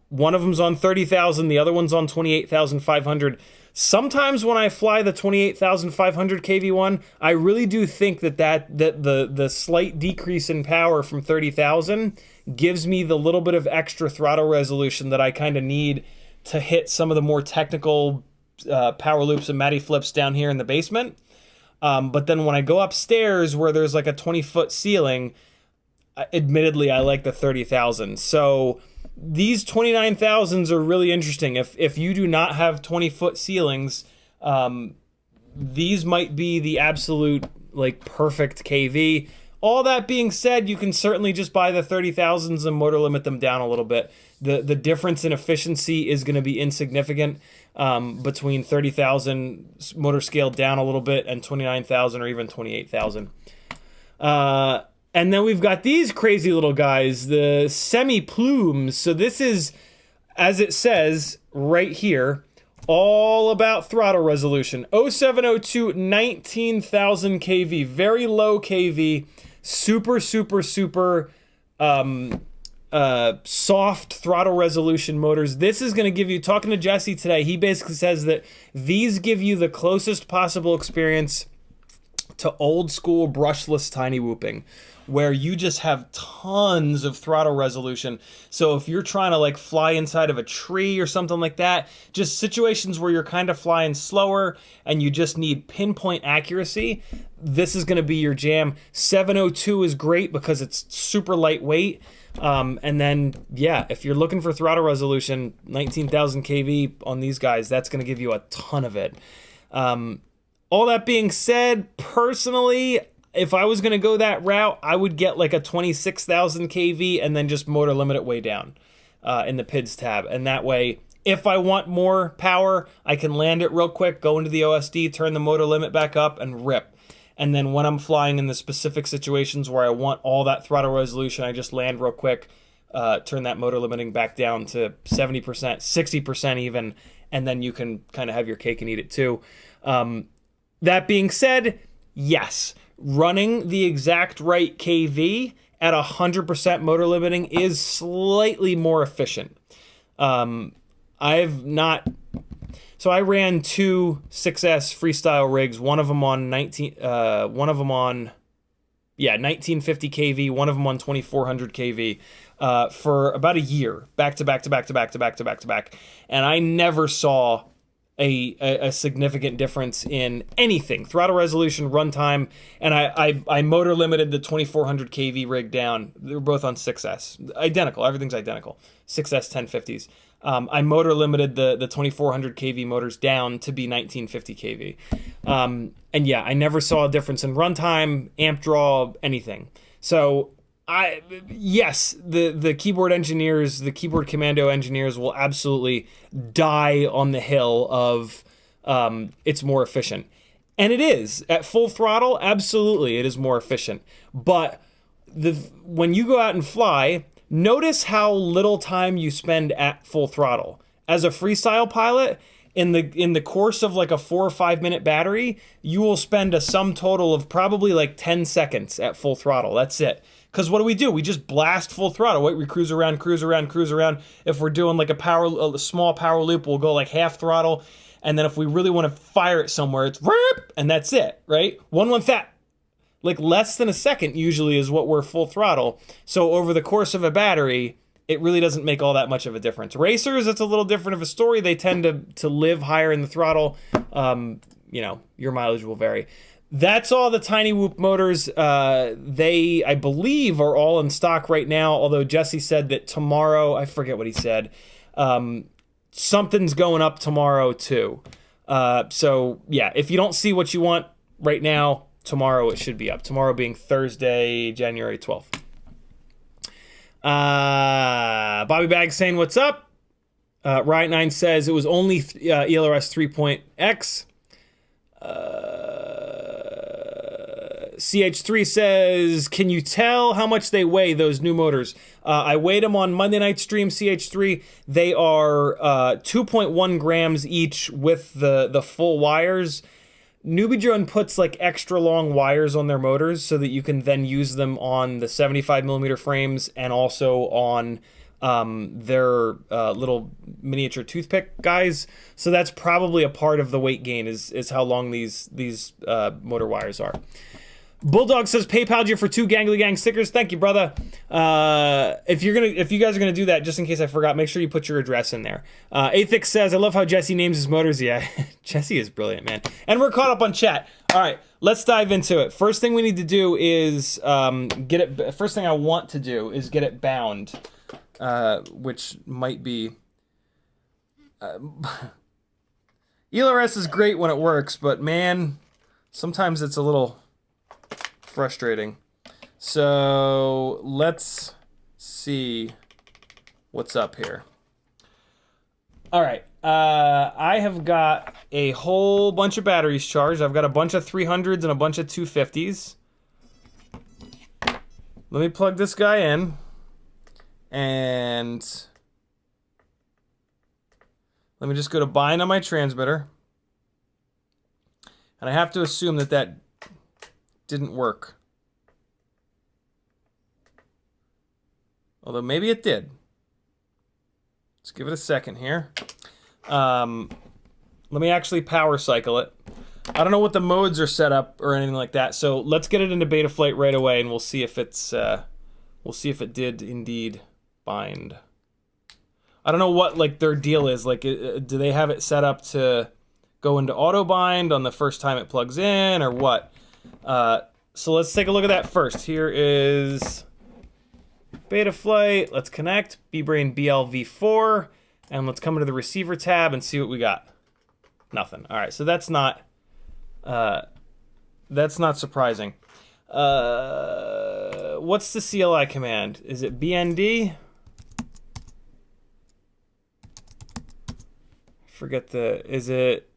One of them's on 30,000, the other one's on 28,500. Sometimes when I fly the 28,500 kV one, I really do think that the slight decrease in power from 30,000 gives me the little bit of extra throttle resolution that I kind of need to hit some of the more technical power loops and Matty flips down here in the basement. But then when I go upstairs where there's like a 20-foot ceiling, admittedly, I like the 30,000. So these 29,000s are really interesting. If you do not have 20-foot ceilings, these might be the absolute like perfect KV. All that being said, you can certainly just buy the 30,000s and motor limit them down a little bit. The difference in efficiency is going to be insignificant between 30,000 motor scale down a little bit and 29,000 or even 28,000. And then we've got these crazy little guys, the semi-plumes. So this is, as it says right here, all about throttle resolution. 0702 19,000 kV, very low kV, super, super, super soft throttle resolution motors. This is going to give you, talking to Jesse today, he basically says that these give you the closest possible experience to old school brushless tiny whooping, where you just have tons of throttle resolution. So if you're trying to like fly inside of a tree or something like that, just situations where you're kind of flying slower and you just need pinpoint accuracy, this is going to be your jam. 702 is great because it's super lightweight. And then, yeah, if you're looking for throttle resolution, 19,000 kV on these guys, that's going to give you a ton of it. All that being said, personally, if I was going to go that route, I would get like a 26,000 kV and then just motor limit it way down in the PIDs tab. And that way, if I want more power, I can land it real quick, go into the OSD, turn the motor limit back up, and rip. And then when I'm flying in the specific situations where I want all that throttle resolution, I just land real quick, turn that motor limiting back down to 70%, 60% even, and then you can kind of have your cake and eat it too. That being said, yes, running the exact right KV at 100% motor limiting is slightly more efficient. So I ran two 6S freestyle rigs, one of them on 1950 kV, one of them on 2400 kV, for about a year, back to back. And I never saw a significant difference in anything, throttle resolution, runtime, and I motor limited the 2400 kV rig down. They were both on 6S, identical, everything's identical, 6S 1050s. I motor limited the 2400 kV motors down to be 1950 kV. And yeah, I never saw a difference in runtime, amp draw, anything. So yes, the keyboard engineers, the keyboard commando engineers will absolutely die on the hill of it's more efficient. And it is. At full throttle, absolutely, it is more efficient. But when you go out and fly, notice how little time you spend at full throttle. As a freestyle pilot, in the course of like a 4 or 5 minute battery, you will spend a sum total of probably like 10 seconds at full throttle. That's it. Because what do? We just blast full throttle. Wait, we cruise around. If we're doing like a small power loop, we'll go like half throttle. And then if we really want to fire it somewhere, it's and that's it, right? That. Like less than a second usually is what we're full throttle. So over the course of a battery, it really doesn't make all that much of a difference. Racers, it's a little different of a story. They tend to live higher in the throttle. Your mileage will vary. That's all the Tiny Whoop motors. They, I believe, are all in stock right now, although Jesse said that tomorrow, I forget what he said, something's going up tomorrow too. So yeah, if you don't see what you want right now, tomorrow it should be up. Tomorrow being Thursday, January 12th. Bobby Bag saying, what's up? Riot9 says it was only ELRS 3.X. CH3 says, can you tell how much they weigh, those new motors? I weighed them on Monday night stream, CH3. They are 2.1 grams each with the full wires. NewBeeDrone puts like extra long wires on their motors so that you can then use them on the 75 millimeter frames and also on their little miniature toothpick guys. So that's probably a part of the weight gain is how long these motor wires are. Bulldog says PayPal'd you for 2 Gangly Gang stickers. Thank you, brother. If you guys are gonna do that, just in case I forgot, make sure you put your address in there. Athix says, I love how Jesse names his motors. Yeah, Jesse is brilliant, man. And we're caught up on chat. All right, let's dive into it. First thing we need to do is get it. First thing I want to do is get it bound, which might be. ELRS is great when it works, but man, sometimes it's a little frustrating. So let's see what's up here. All right, I have got a whole bunch of batteries charged. I've got a bunch of 300s and a bunch of 250s. Let me plug this guy in, and let me just go to bind on my transmitter. And I have to assume that didn't work. Although maybe it did. Let's give it a second here. Let me actually power cycle it. I don't know what the modes are set up or anything like that, so let's get it into beta flight right away, and we'll see if it's we'll see if it did indeed bind. I don't know what like their deal is. Like, do they have it set up to go into auto bind on the first time it plugs in, or what? So let's take a look at that first. Here is beta flight. Let's connect BeeBrain BLV4, and let's come into the receiver tab and see what we got. Nothing. All right, so that's not surprising. What's the CLI command? Is it BND? Forget the, is it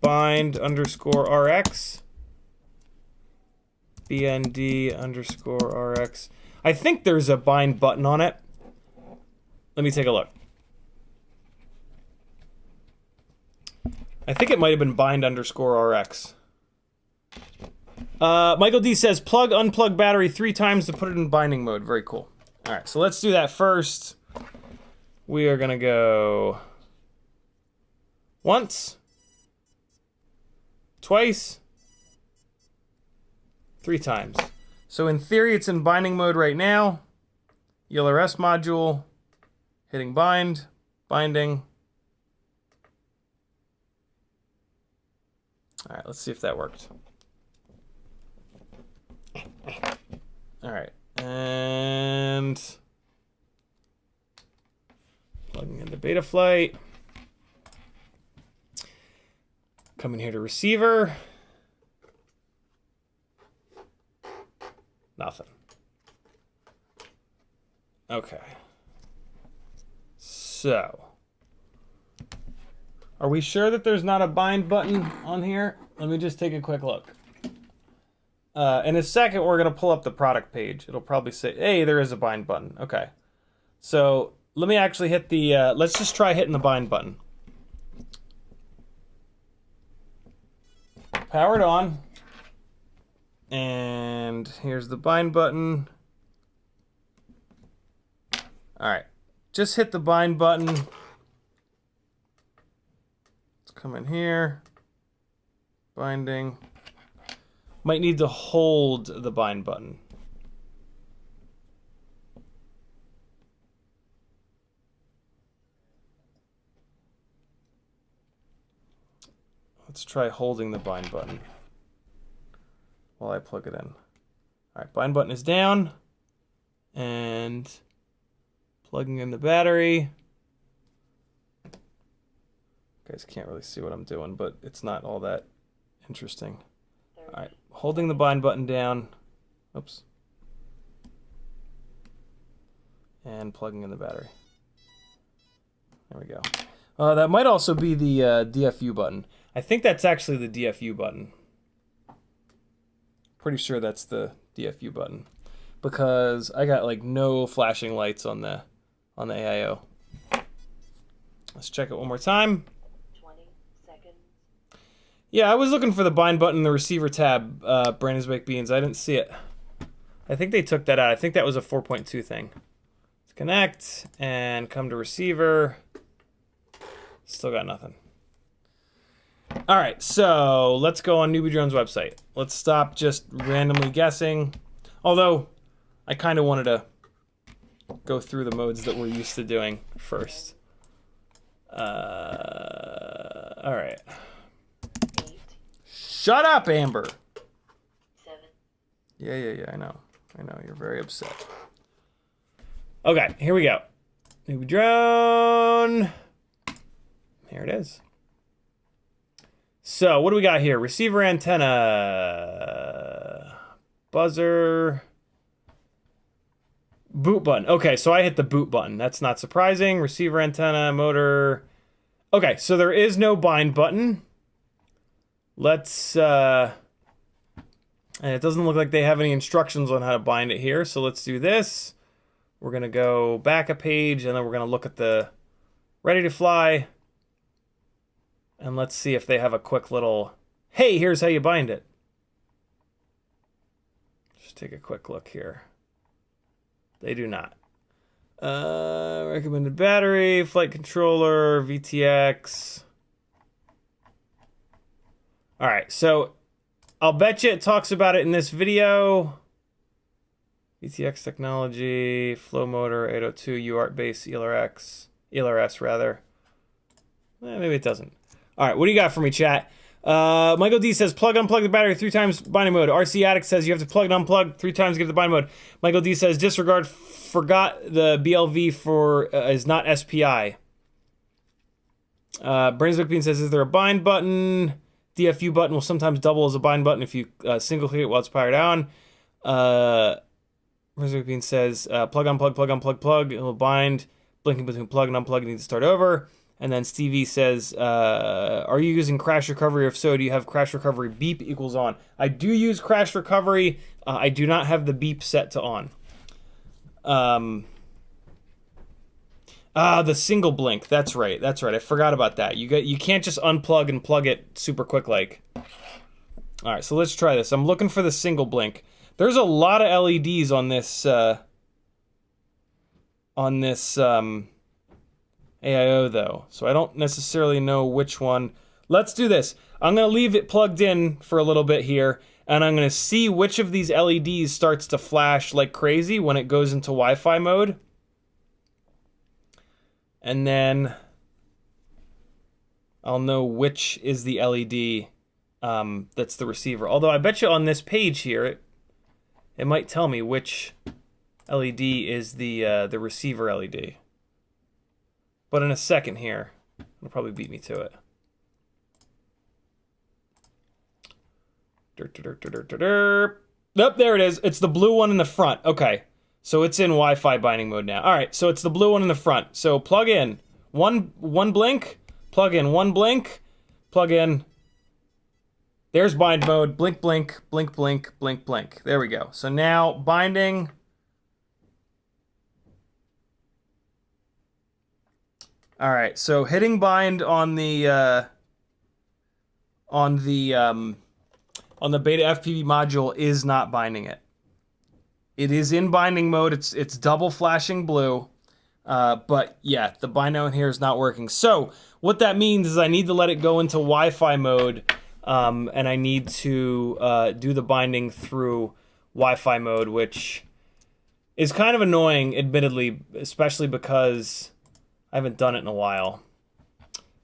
bind underscore RX? BND underscore RX. I think there's a bind button on it. Let me take a look. I think it might have been bind underscore RX. Michael D says plug, unplug battery 3 times to put it in binding mode. Very cool. All right, so let's do that first. We are gonna go once, twice, 3 times. So in theory, it's in binding mode right now. ELRS module, hitting bind, binding. All right, let's see if that worked. All right, and plugging into beta flight. Coming here to receiver. Nothing. Okay. So, are we sure that there's not a bind button on here? Let me just take a quick look. In a second, we're going to pull up the product page. It'll probably say, hey, there is a bind button. Okay. So, let me actually hit the, let's just try hitting the bind button. Power it on. And here's the bind button. All right. Just hit the bind button. Let's come in here. Binding. Might need to hold the bind button. Let's try holding the bind button while I plug it in. All right, bind button is down, and plugging in the battery. You guys can't really see what I'm doing, but it's not all that interesting. All right, holding the bind button down. Oops. And plugging in the battery. There we go. That might also be the DFU button. I think that's actually the DFU button. Pretty sure that's the DFU button, because I got like no flashing lights on the AIO. Let's check it one more time. 20 seconds. Yeah, I was looking for the bind button in the receiver tab, Brandon's Baked Beans. I didn't see it. I think they took that out. I think that was a 4.2 thing. Let's connect and come to receiver. Still got nothing. All right, so let's go on NewBeeDrone's website. Let's stop just randomly guessing. Although, I kind of wanted to go through the modes that we're used to doing first. All right. 8. Shut up, Amber. 7. Yeah, I know. You're very upset. Okay, here we go. NewBeeDrone. Here it is. So, what do we got here? Receiver antenna. Buzzer. Boot button. Okay, so I hit the boot button. That's not surprising. Receiver antenna, motor. Okay, so there is no bind button. Let's, and it doesn't look like they have any instructions on how to bind it here, so let's do this. We're going to go back a page, and then we're going to look at the ready to fly. And let's see if they have a quick little, hey, here's how you bind it. Just take a quick look here. They do not. Recommended battery, flight controller, VTX. All right, so I'll bet you it talks about it in this video. VTX technology, flow motor, 802, UART base, ELRS rather. Maybe it doesn't. All right, what do you got for me, chat? Michael D says, unplug the battery 3 times binding mode. RC Addict says you have to plug and unplug 3 times to get the binding mode. Michael D says, disregard, forgot the BLV4 is not SPI. Brainswick Bean says, is there a bind button? DFU button will sometimes double as a bind button if you single click it while it's powered on. Brainswick Bean says, plug, unplug, it will bind. Blinking between plug and unplug, you need to start over. And then Stevie says, are you using crash recovery? If so, do you have crash recovery beep equals on? I do use crash recovery. I do not have the beep set to on. The single blink. That's right. I forgot about that. You can't just unplug and plug it super quick like. All right, so let's try this. I'm looking for the single blink. There's a lot of LEDs on this AIO though, so I don't necessarily know which one. Let's do this. I'm gonna leave it plugged in for a little bit here, and I'm gonna see which of these LEDs starts to flash like crazy when it goes into Wi-Fi mode. And then I'll know which is the LED that's the receiver. Although I bet you on this page here, it might tell me which LED is the receiver LED. But in a second here, it'll probably beat me to it. Nope, there it is. It's the blue one in the front. Okay, so it's in Wi-Fi binding mode now. All right, so it's the blue one in the front. So plug in one blink, plug in one blink, plug in. There's bind mode. Blink, blink, blink, blink, blink, blink. There we go. So now binding. All right, so hitting bind on the Beta FPV module is not binding it. It is in binding mode. It's double flashing blue, but yeah, the bind out here is not working. So what that means is I need to let it go into Wi-Fi mode, and I need to do the binding through Wi-Fi mode, which is kind of annoying, admittedly, especially because I haven't done it in a while,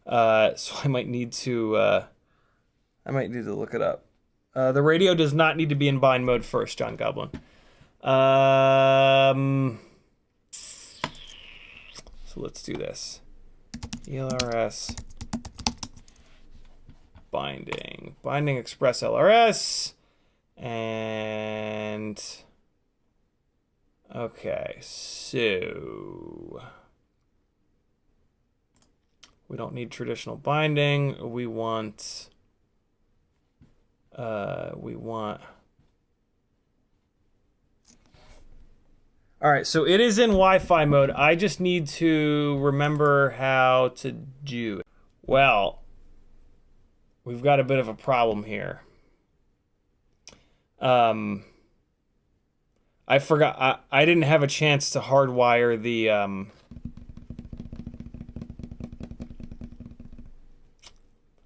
so I might need to look it up. The radio does not need to be in bind mode first, John Goblin. So let's do this. ELRS binding express LRS, and okay, so. We don't need traditional binding. We want. All right, so it is in Wi-Fi mode. I just need to remember how to do it. Well, we've got a bit of a problem here. I forgot. I didn't have a chance to hardwire the.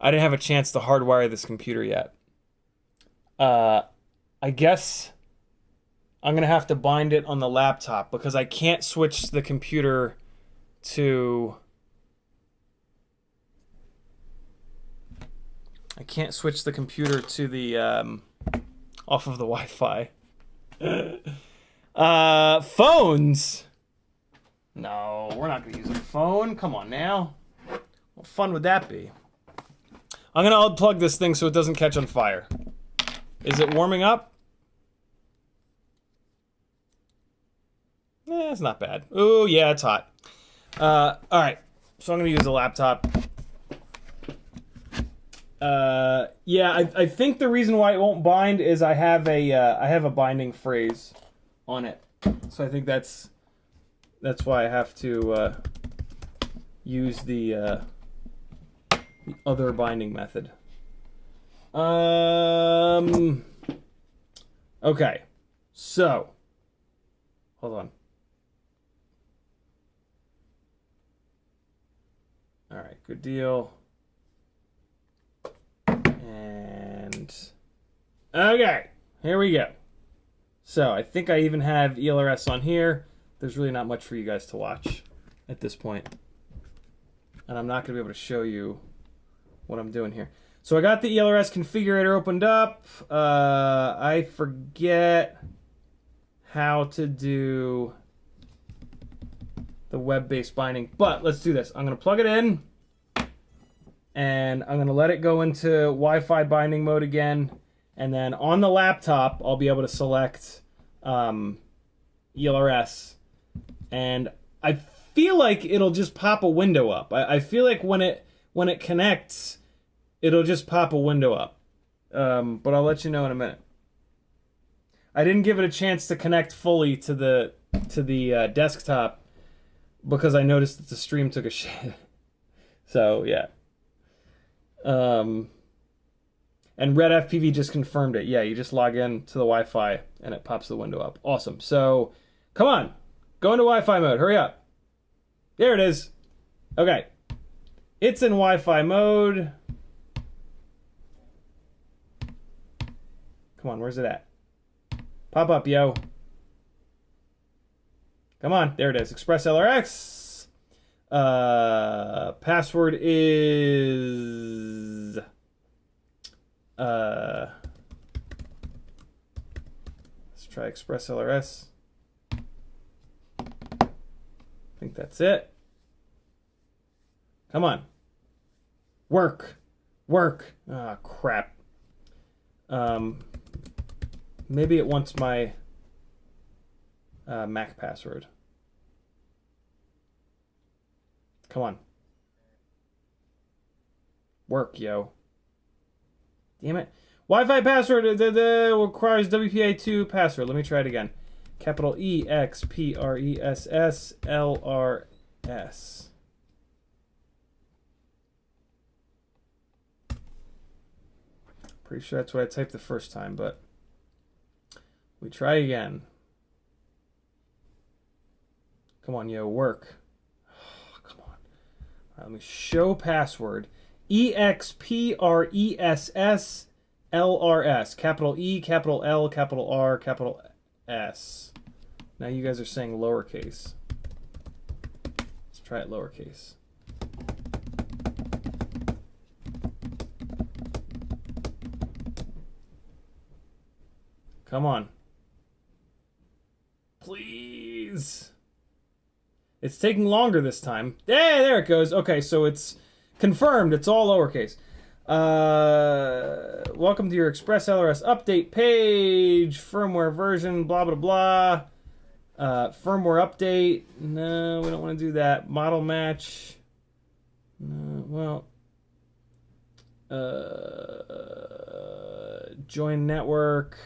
I didn't have a chance to hardwire this computer yet. I guess I'm gonna have to bind it on the laptop because I can't switch the computer to. I can't switch the computer to the off of the Wi-Fi. Phones. No, we're not gonna use a phone. Come on now. What fun would that be? I'm gonna unplug this thing so it doesn't catch on fire. Is it warming up? It's not bad. Oh yeah, it's hot. All right, so I'm gonna use the laptop. Yeah, I think the reason why it won't bind is I have a binding phrase on it, so I think that's why I have to use the other binding method. Okay, so hold on. All right, good deal. And okay, here we go. So I think I even have ELRS on here. There's really not much for you guys to watch at this point. And I'm not going to be able to show you what I'm doing here. So I got the ELRS configurator opened up. I forget how to do the web-based binding, but let's do this. I'm going to plug it in, and I'm going to let it go into Wi-Fi binding mode again, and then on the laptop, I'll be able to select ELRS, and I feel like it'll just pop a window up. I feel like when it connects, it'll just pop a window up, but I'll let you know in a minute. I didn't give it a chance to connect fully to the desktop because I noticed that the stream took a shit. So yeah. And Red FPV just confirmed it. Yeah, you just log in to the Wi-Fi and it pops the window up. Awesome. So come on, go into Wi-Fi mode. Hurry up. There it is. Okay. It's in Wi-Fi mode. Come on, where's it at? Pop up, yo. Come on, there it is. Express LRX. Password is... let's try Express LRS. I think that's it. Come on. Work. Work. Ah, crap. Maybe it wants my Mac password. Come on. Work, yo. Damn it. Wi-Fi password requires WPA2 password. Let me try it again. Capital EXPRESSLRS. Pretty sure that's what I typed the first time, but we try again. Come on, yo, work. Oh, come on. All right, let me show password. EXPRESSLRS. Capital E, capital L, capital R, capital S. Now you guys are saying lowercase. Let's try it lowercase. Come on. Please. It's taking longer this time. Hey, there it goes. Okay, so it's confirmed. It's all lowercase. Welcome to your Express LRS update page. Firmware version, blah, blah, blah. Firmware update. No, we don't want to do that. Model match. No, well. Join network.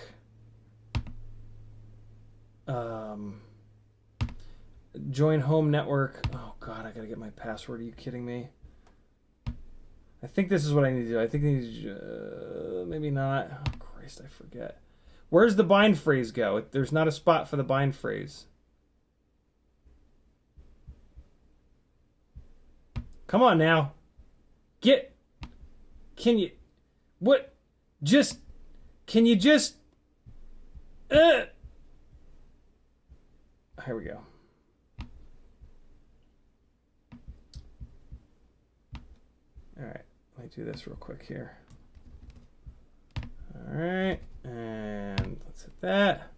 Join home network. Oh god, I gotta get my password. Are you kidding me? I think this is what I need to do. I think I need to, maybe not. Oh Christ, I forget. Where's the bind phrase go? There's not a spot for the bind phrase. Come on now. Get. Can you? What? Just. Can you just? Here we go. All right, let me do this real quick here. All right, and let's hit that.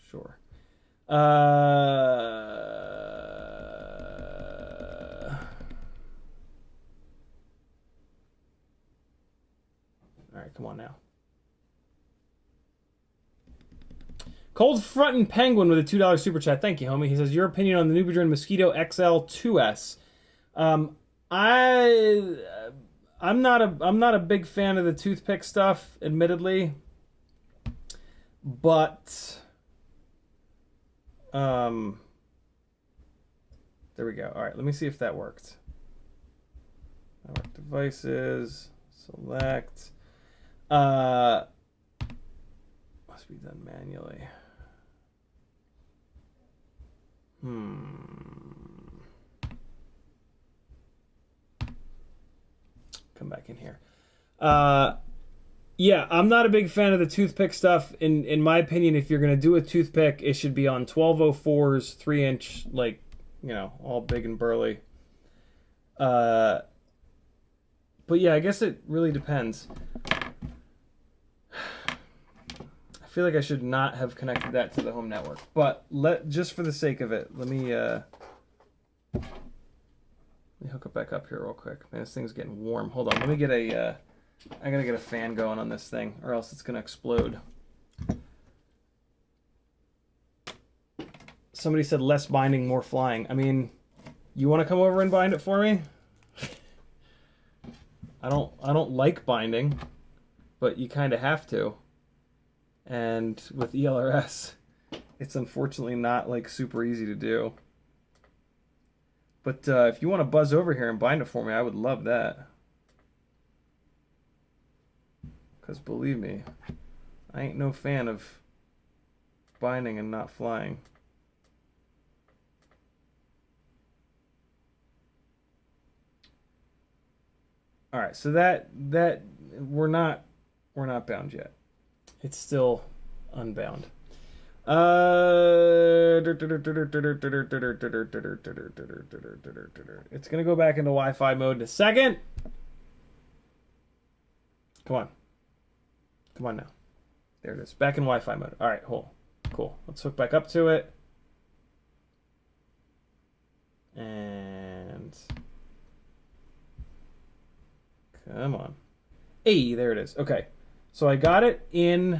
Sure. All right, come on now. Cold Front and Penguin with a $2 super chat. Thank you, homie. He says, your opinion on the NewBeeDrone Mosquito XL 2S. I'm not a big fan of the toothpick stuff, admittedly. But there we go. All right, let me see if that worked. Network devices, select. Must be done manually. come back in here. Yeah, I'm not a big fan of the toothpick stuff. In my opinion, if you're going to do a toothpick, it should be on 1204s, 3-inch, like, you know, all big and burly. But yeah, I guess it really depends. I feel like I should not have connected that to the home network, but just for the sake of it, let me hook it back up here real quick. Man, this thing's getting warm. Hold on, let me get a. I gotta get a fan going on this thing, or else it's gonna explode. Somebody said less binding, more flying. I mean, you want to come over and bind it for me? I don't like binding, but you kind of have to. And with ELRS, it's unfortunately not like super easy to do. But if you want to buzz over here and bind it for me, I would love that. Because believe me, I ain't no fan of binding and not flying. All right, so that we're not bound yet. It's still unbound. It's gonna go back into Wi-Fi mode in a second. Come on. Come on now. There it is. Back in Wi-Fi mode. All right, cool. Let's hook back up to it. And come on. Hey, there it is. Okay. So I got it in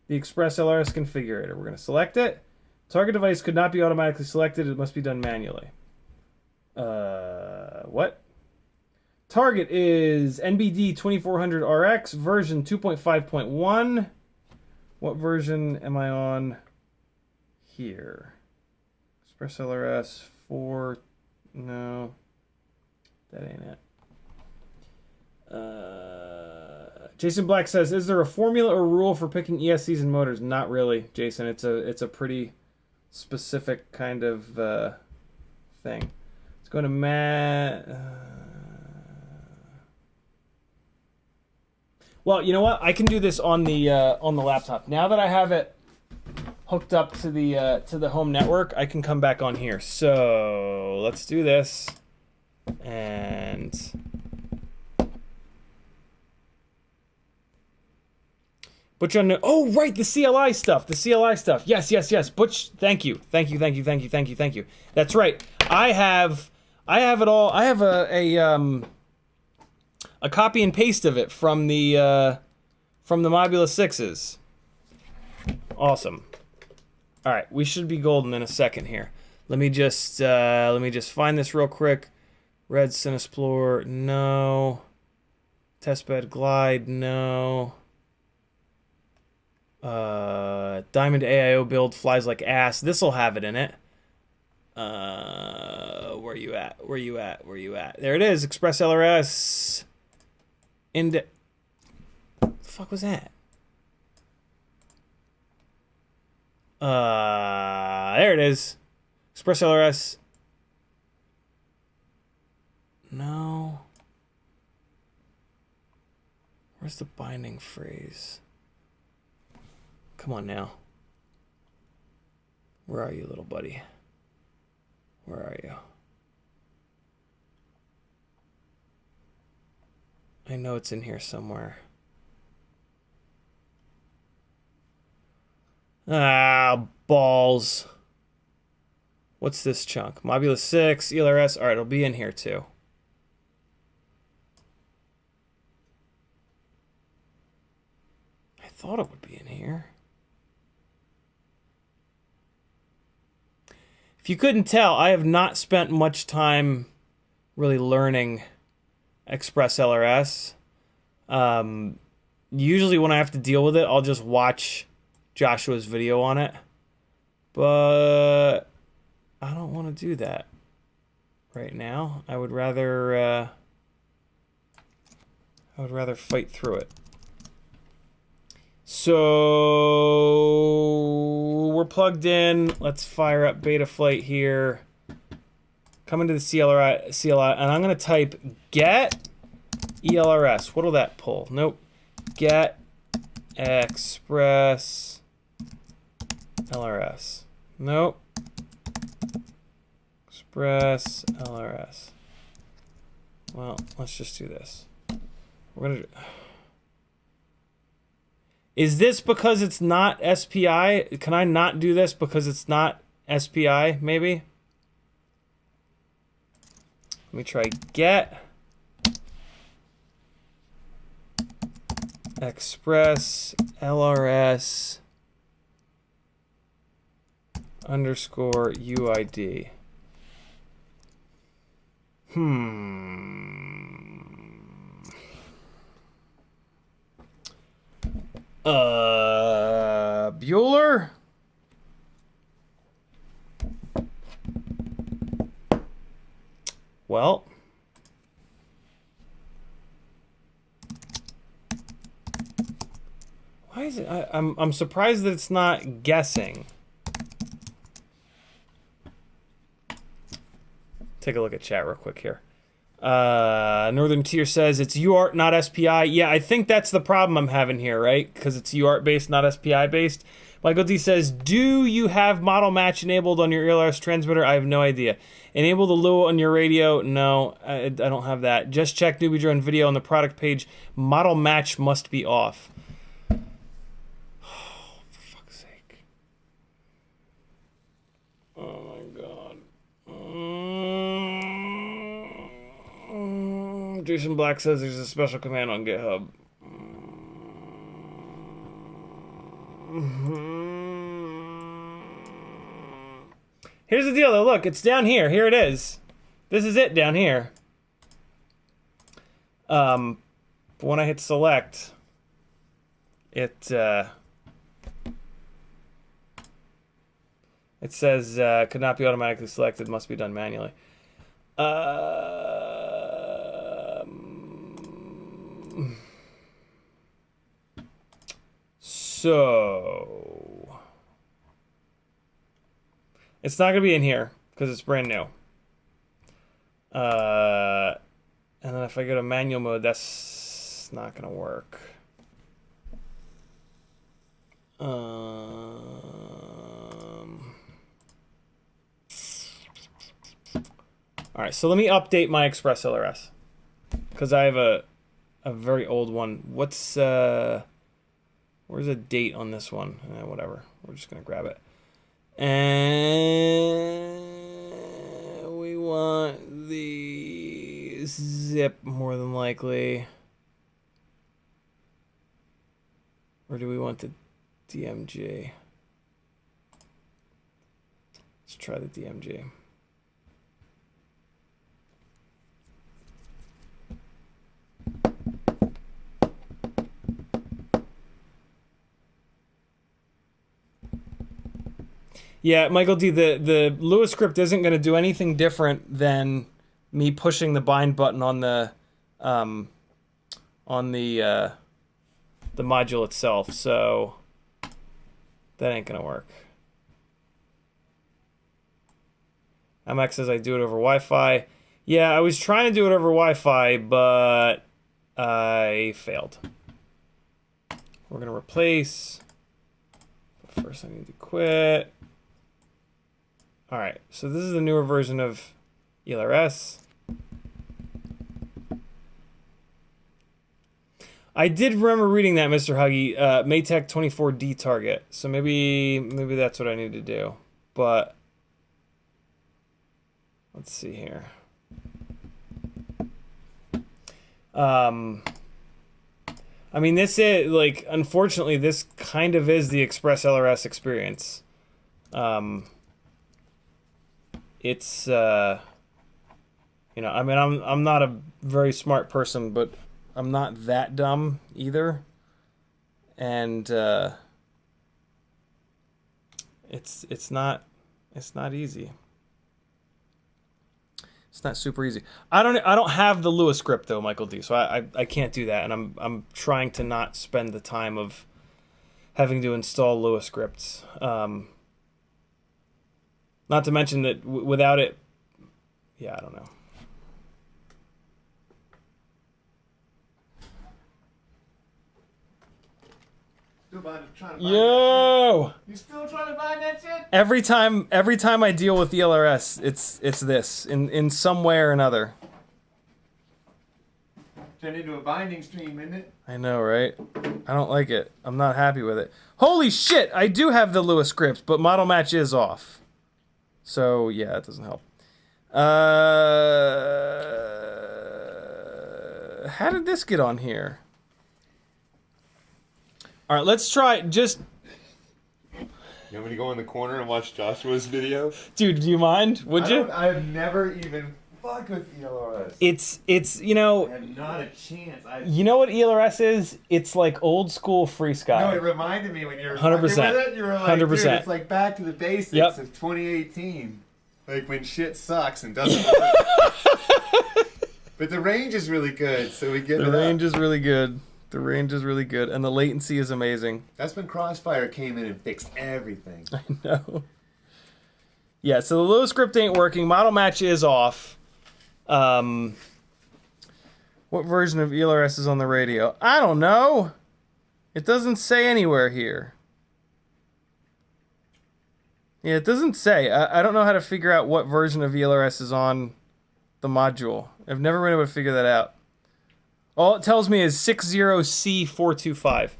the Express LRS configurator. We're going to select it. Target device could not be automatically selected. It must be done manually. What? Target is NBD 2400RX version 2.5.1. What version am I on here? Express LRS 4. No, that ain't it. Jason Black says, "Is there a formula or rule for picking ESCs and motors?" Not really, Jason. It's a pretty specific kind of thing. Let's go to Matt. Well, you know what? I can do this on the laptop. Now that I have it hooked up to the home network, I can come back on here. So let's do this. And Butch on oh right, the CLI stuff. The CLI stuff. Yes. Butch, thank you. That's right. I have it all. I have a copy and paste of it from the Mobula 6s. Awesome. All right, we should be golden in a second here. Let me just find this real quick. Red Cinesplorer, no. Testbed Glide, no. Diamond AIO build flies like ass. This'll have it in it. Where you at? There it is. Express LRS. What the fuck was that? There it is. Express LRS. No. Where's the binding phrase? Come on now. Where are you, little buddy? Where are you? I know it's in here somewhere. Ah, balls. What's this chunk? Mobula 6, ELRS. All right, it'll be in here too. I thought it would be in here. If you couldn't tell, I have not spent much time really learning Express LRS. Usually when I have to deal with it, I'll just watch Joshua's video on it. But I don't want to do that right now. I would rather fight through it. So we're plugged in. Let's fire up Betaflight here. Come into the CLI, and I'm going to type get ELRS. What'll that pull? Nope. Get Express LRS. Nope. Express LRS. Well, let's just do this. We're gonna. Is this because it's not SPI? Can I not do this because it's not SPI? Maybe. Let me try get Express LRS underscore UID. Bueller? Well, why is it? I'm surprised that it's not guessing. Take a look at chat real quick here. Northern Tier says it's UART, not SPI. Yeah, I think that's the problem I'm having here, right? Because it's UART based, not SPI based. Michael D says, do you have model match enabled on your ELRS transmitter? I have no idea. Enable the Lua on your radio? No, I don't have that. Just check NewBeeDrone video on the product page. Model match must be off. Oh, for fuck's sake. Oh my god. Jason Black says there's a special command on GitHub. Here's the deal though, look, it's down here. Here it is. This is it down here. But when I hit select, it says could not be automatically selected, must be done manually. So it's not gonna be in here because it's brand new. And then if I go to manual mode, that's not gonna work. All right, so let me update my Express LRS because I have a very old one. What's where's the date on this one? Whatever. We're just gonna grab it. And we want the zip more than likely. Or do we want the DMG? Let's try the DMG. Yeah, Michael D, the Lua script isn't going to do anything different than me pushing the bind button on the module itself, so that ain't going to work. MX says I do it over Wi-Fi. Yeah, I was trying to do it over Wi-Fi, but I failed. We're going to replace. But first I need to quit. All right, so this is the newer version of ELRS. I did remember reading that, Mr. Huggy, Maytech 24D target. So maybe that's what I need to do. But let's see here. I mean, this is like, unfortunately, this kind of is the Express LRS experience. It's you know, I mean, I'm not a very smart person, but I'm not that dumb either, and it's not easy. It's not super easy. I don't have the Lua script though, Michael D. So I can't do that, and I'm trying to not spend the time of having to install Lua scripts. Not to mention that without it, yeah, I don't know. Still trying to find that Yo! shit? You still trying to find that shit? Every time I deal with ELRS, it's this in some way or another. Turned into a binding stream, isn't it? I know, right? I don't like it. I'm not happy with it. Holy shit! I do have the Lewis script, but model match is off. So yeah, it doesn't help. How did this get on here? All right, let's try just. You want me to go in the corner and watch Joshua's video? Dude, do you mind? Would you? I've never even fucked with ELRS. It's you know. I have not a chance. You know what ELRS is? It's like old school free sky. No, it reminded me when you were 100%. with it, you were like, 100%. dude, it's like back to the basics Yep. of 2018. Like when shit sucks and doesn't work. But the range is really good, so we get The range is really good. The range is really good, and the latency is amazing. That's when Crossfire came in and fixed everything. I know. Yeah, so the Lewis script ain't working. Model match is off. What version of ELRS is on the radio? I don't know. It doesn't say anywhere here. Yeah, it doesn't say. I don't know how to figure out what version of ELRS is on the module. I've never been able to figure that out. All it tells me is 60C425.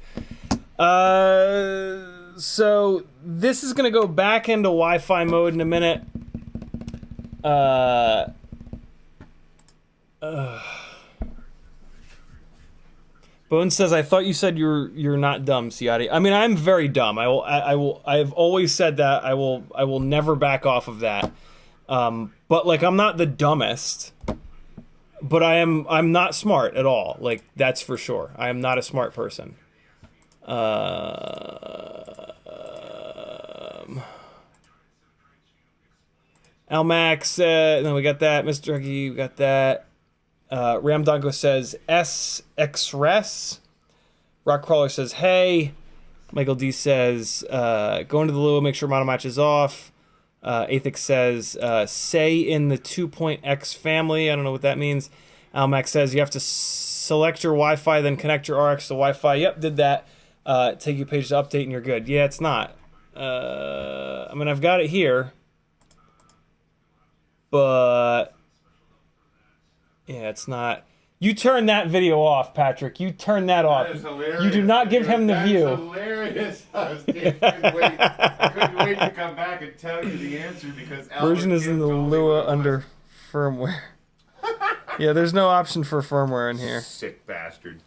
So this is going to go back into Wi-Fi mode in a minute. Bones says, "I thought you said you're not dumb, Ciotti." I mean, I'm very dumb. I've always said that. I will never back off of that. But like, I'm not the dumbest. But I'm not smart at all. Like, that's for sure. I am not a smart person. Almax, no, we got that. Mr. Huggy, we got that. Ramdongo says SXRES. Rockcrawler says hey. Michael D says go into the Lua, make sure mono match is off. Athix says say in the 2.x family. I don't know what that means. Almax says you have to select your Wi-Fi, then connect your RX to Wi-Fi. Yep, did that. Take your page to update and you're good. Yeah, it's not. I mean, I've got it here. But yeah, it's not. You turn that video off, Patrick. You turn that off. That is hilarious. You do not give him the view. That's hilarious. I couldn't wait to come back and tell you the answer because Version is in the Lua under firmware. Yeah, there's no option for firmware in here. Sick bastard.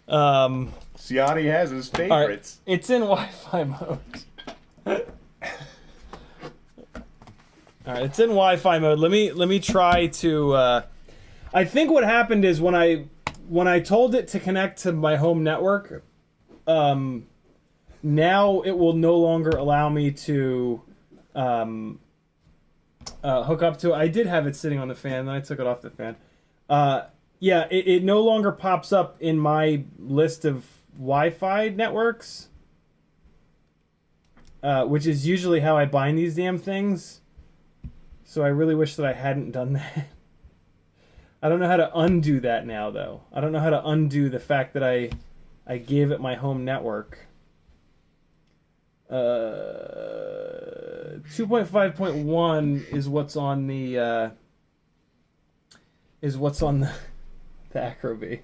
Ciotti has his favorites. All right, it's in Wi-Fi mode. All right, it's in Wi-Fi mode. Let me try to. I think what happened is when I told it to connect to my home network, now it will no longer allow me to hook up to it. I did have it sitting on the fan, then I took it off the fan. Yeah, it no longer pops up in my list of Wi-Fi networks, which is usually how I bind these damn things. So I really wish that I hadn't done that. I don't know how to undo that now, though. I don't know how to undo the fact that I gave it my home network. 2.5.1 is what's on the the Acrobee.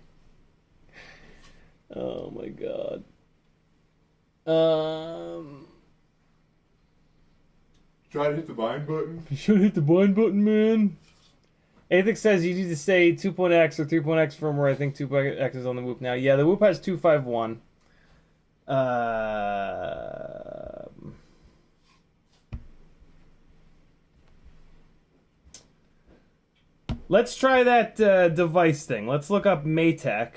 Oh my god. Try to hit the bind button. You should hit the bind button, man. Athix says you need to say 2.x or 3.x firmware. I think 2.x is on the Whoop now. Yeah, the Whoop has 2.5.1. Let's try that device thing. Let's look up Maytech.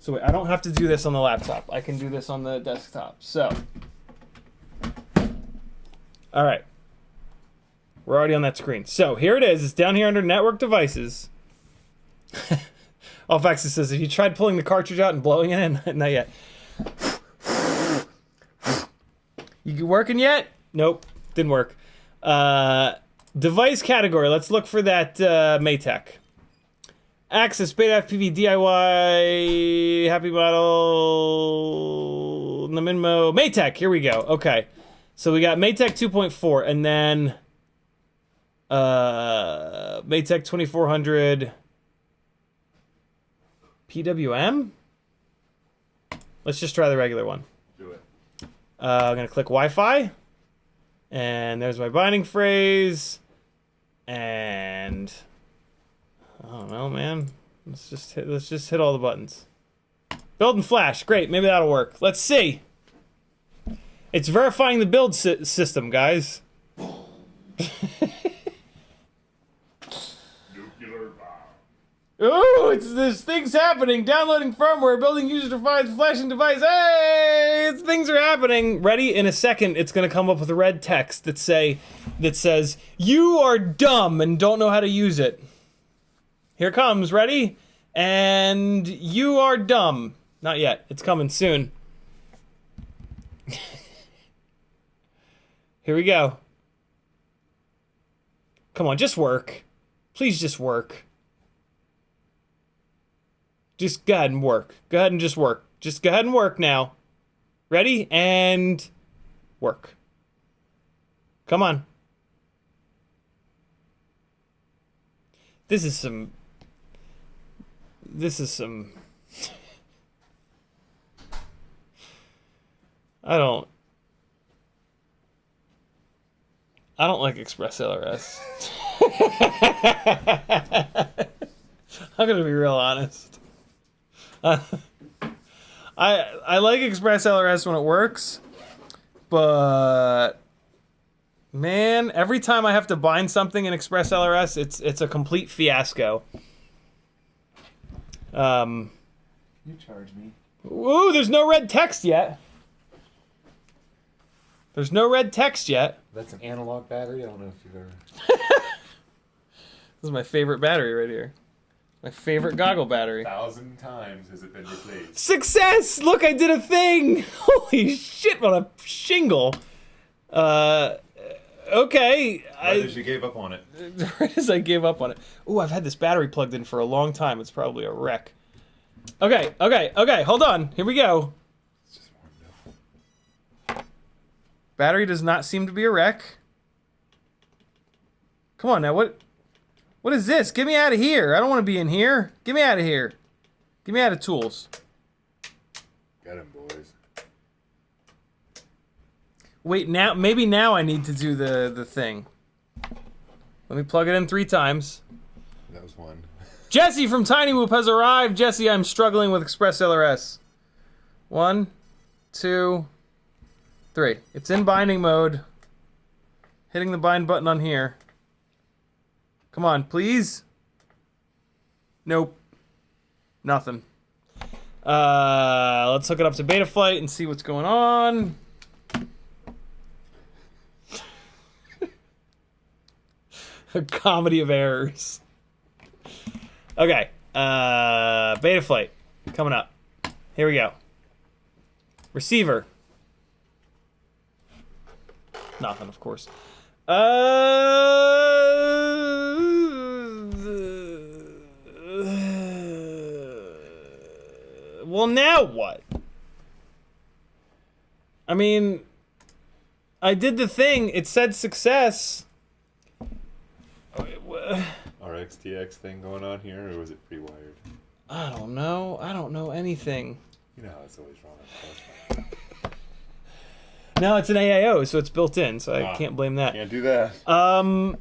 So wait, I don't have to do this on the laptop. I can do this on the desktop. So, all right. We're already on that screen. So here it is. It's down here under network devices. Alfax says, have you tried pulling the cartridge out and blowing it in? Not yet. You working yet? Nope. Didn't work. Device category. Let's look for that Maytech. Axis, Beta FPV, DIY, Happy Model, Naminmo, Maytech, here we go. Okay. So we got Maytech 2.4, and then Maytech 2400 PWM? Let's just try the regular one. Do it. I'm gonna click Wi-Fi, and there's my binding phrase, and I don't know, man. Let's just hit all the buttons. Build and flash, great. Maybe that'll work. Let's see. It's verifying the build system, guys. Oh, there's things happening. Downloading firmware, building user-defined flashing device. Hey, things are happening. Ready? In a second, it's gonna come up with a red text that says, "You are dumb and don't know how to use it." Here it comes. Ready? And you are dumb. Not yet. It's coming soon. Here we go. Come on, just work. Please just work. Just go ahead and work. Go ahead and just work. Just go ahead and work now. Ready? And work. Come on. This is some... I don't like Express LRS. I'm gonna be real honest. I like Express LRS when it works, but man, every time I have to bind something in Express LRS, it's a complete fiasco. You charge me. Ooh, there's no red text yet. There's no red text yet. That's an analog battery. I don't know if you've ever. This is my favorite battery right here. My favorite goggle battery. 1,000 times has it been replaced. Success! Look, I did a thing! Holy shit, what a shingle. Okay. Right as you gave up on it. Right as I gave up on it. Ooh, I've had this battery plugged in for a long time. It's probably a wreck. Okay, hold on. Here we go. It's just warmed up. Battery does not seem to be a wreck. Come on now, what is this? Get me out of here. I don't want to be in here. Get me out of here. Get me out of tools. Got him, boys. Wait, maybe now I need to do the thing. Let me plug it in 3 times. That was one. Jesse from Tiny Whoop has arrived. Jesse, I'm struggling with Express LRS. 1, 2, 3. It's in binding mode. Hitting the bind button on here. Come on, please. Nope. Nothing. Let's hook it up to Betaflight and see what's going on. A comedy of errors. Okay. Betaflight. Coming up. Here we go. Receiver. Nothing, of course. Well, now what? I mean, I did the thing. It said success. RxTX thing going on here, or was it pre-wired? I don't know. I don't know anything. You know how it's always wrong. No, it's an AIO, so it's built in, so I can't blame that. Can't do that. All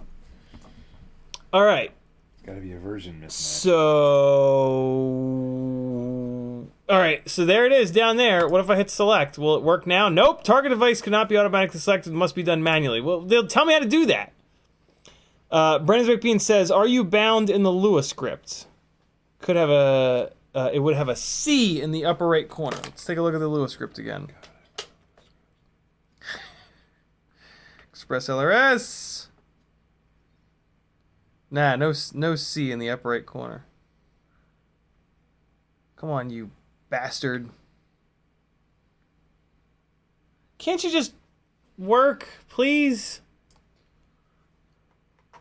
right. It's got to be a version mismatch. So, all right. So there it is down there. What if I hit select? Will it work now? Nope. Target device cannot be automatically selected. It must be done manually. Well, they'll tell me how to do that. Brandon McBean says, "Are you bound in the Lua script? Could have a. It would have a C in the upper right corner. Let's take a look at the Lua script again." Express LRS. Nah, no C in the upper right corner. Come on, you bastard. Can't you just work, please?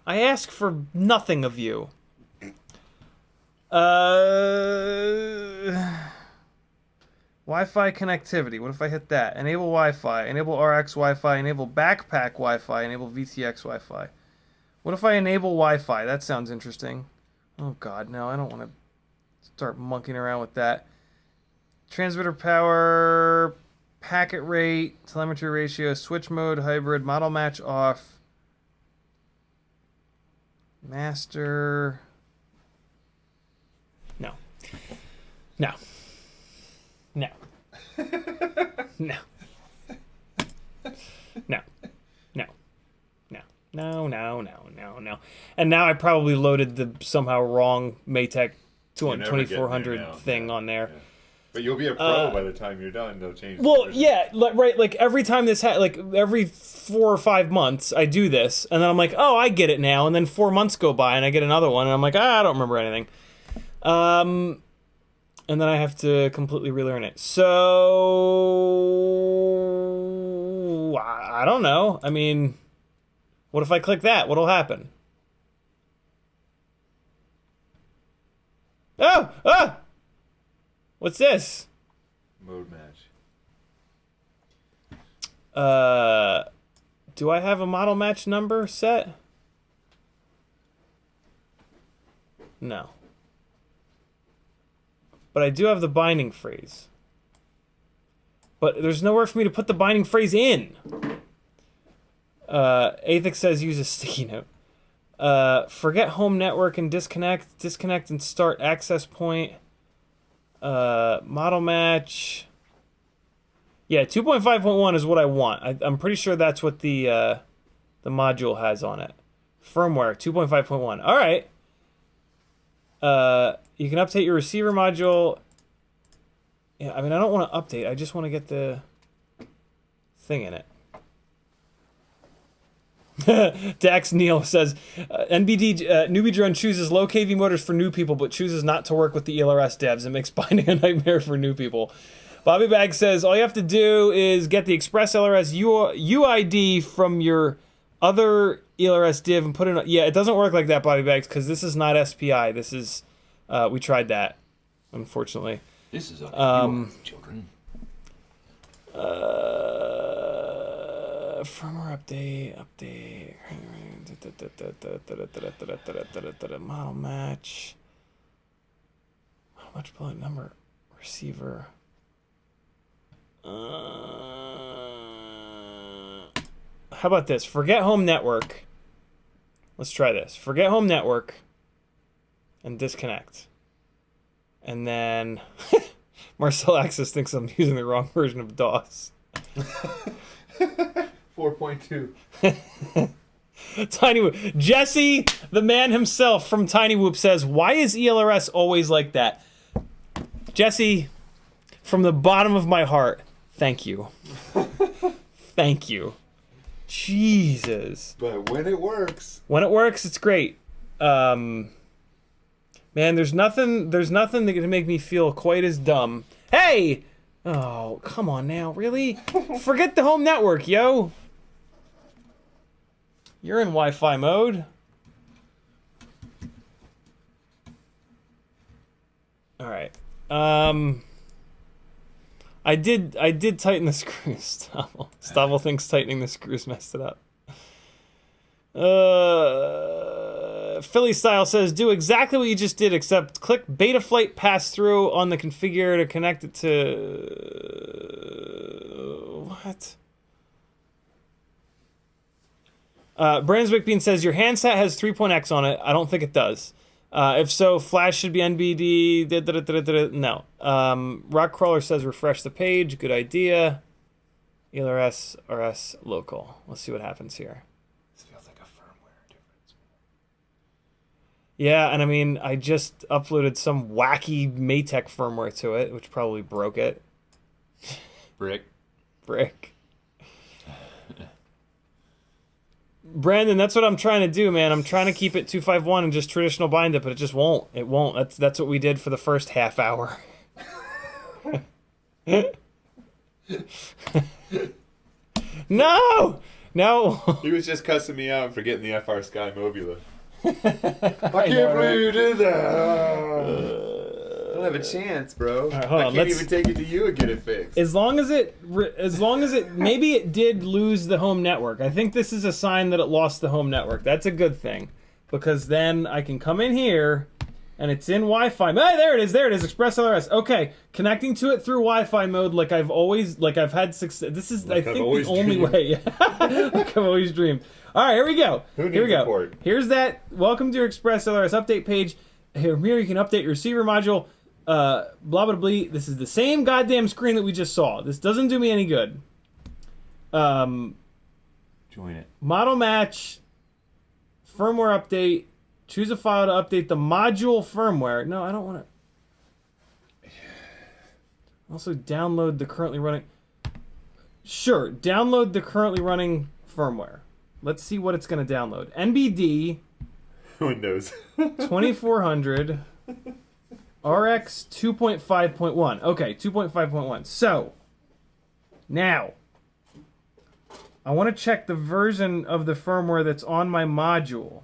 I ask for nothing of you. Wi-Fi connectivity. What if I hit that? Enable Wi-Fi. Enable RX Wi-Fi. Enable backpack Wi-Fi. Enable VTX Wi-Fi. What if I enable Wi-Fi? That sounds interesting. Oh God, no, I don't want to start monkeying around with that. Transmitter power, packet rate, telemetry ratio, switch mode, hybrid, model match off. Master. No. No. No. No. No. No. No. No, no, no, no, no. And now I probably loaded the somehow wrong Maytech 2400 thing on there. Yeah. But you'll be a pro by the time you're done. They'll change. Well, yeah, right. Like every time this, like every 4 or 5 months, I do this, and then I'm like, oh, I get it now. And then 4 months go by, and I get another one, and I'm like, I don't remember anything. And then I have to completely relearn it. So I don't know. I mean, what if I click that? What'll happen? Oh! Ah! What's this? Mode match. Do I have a model match number set? No. But I do have the binding phrase. But there's nowhere for me to put the binding phrase in. Athix says use a sticky note. Forget home network and disconnect. Disconnect and start access point. Model match. Yeah, 2.5.1 is what I want. I'm pretty sure that's what the module has on it. Firmware 2.5.1. All right. You can update your receiver module. Yeah, I mean, I don't want to update. I just want to get the thing in it. Dax Neal says, NBD NewBeeDrone chooses low KV motors for new people, but chooses not to work with the ELRS devs. It makes binding a nightmare for new people. Bobby Bag says, all you have to do is get the Express LRS UID from your other ELRS div and put it in. Yeah, it doesn't work like that, Bobby Bags, because this is not SPI. This is, we tried that, unfortunately. This is children. Firmware update. Model match. How much bullet number? Receiver. How about this? Forget home network. Let's try this. Forget home network. And disconnect. And then Marcel Axis thinks I'm using the wrong version of DOS. 4.2. Tiny Whoop. Jesse, the man himself from Tiny Whoop says, why is ELRS always like that? Jesse, from the bottom of my heart, thank you. Thank you. Jesus. But when it works. When it works, it's great. Man, there's nothing that can make me feel quite as dumb. Hey! Oh, come on now, really? Forget the home network, yo. You're in Wi-Fi mode. All right. I did tighten the screws. Stavel thinks tightening the screws messed it up. Philly Style says, do exactly what you just did, except click Beta Flight Pass Through on the configure to connect it to... What? Brandon Wickbean says, your handset has 3.x on it. I don't think it does. If so, flash should be NBD. No. Rockcrawler says, refresh the page. Good idea. ELRS, RS, local. Let's see what happens here. This feels like a firmware difference. Yeah, and I mean, I just uploaded some wacky Maytech firmware to it, which probably broke it. Brick. Brandon, that's what I'm trying to do, man. I'm trying to keep it 251 and just traditional bind it, but it just won't. It won't. That's what we did for the first half hour. No! He was just cussing me out for getting the FR Sky Mobula. I can't believe you did that. I don't have a chance, bro. right, hold I on, can't let's- even take it to you and get it fixed. As long as it, maybe it did lose the home network. I think this is a sign that it lost the home network. That's a good thing, because then I can come in here, and it's in Wi-Fi. Hey, there it is, Express LRS. Okay, connecting to it through Wi-Fi mode, like I've had success. This is, I think, the only way. Like I've always dreamed. All right, here we go. Who Here we needs go. a port? Here's that. Welcome to your Express LRS update page. Here you can update your receiver module. Blah blah blah. This is the same goddamn screen that we just saw. This doesn't do me any good. Join it. Model match, firmware update. Choose a file to update the module firmware. No, I don't want to. Also, download the currently running. Sure, download the currently running firmware. Let's see what it's going to download. NBD Windows. 2400 RX 2.5.1. Okay, 2.5.1. So, now, I want to check the version of the firmware that's on my module.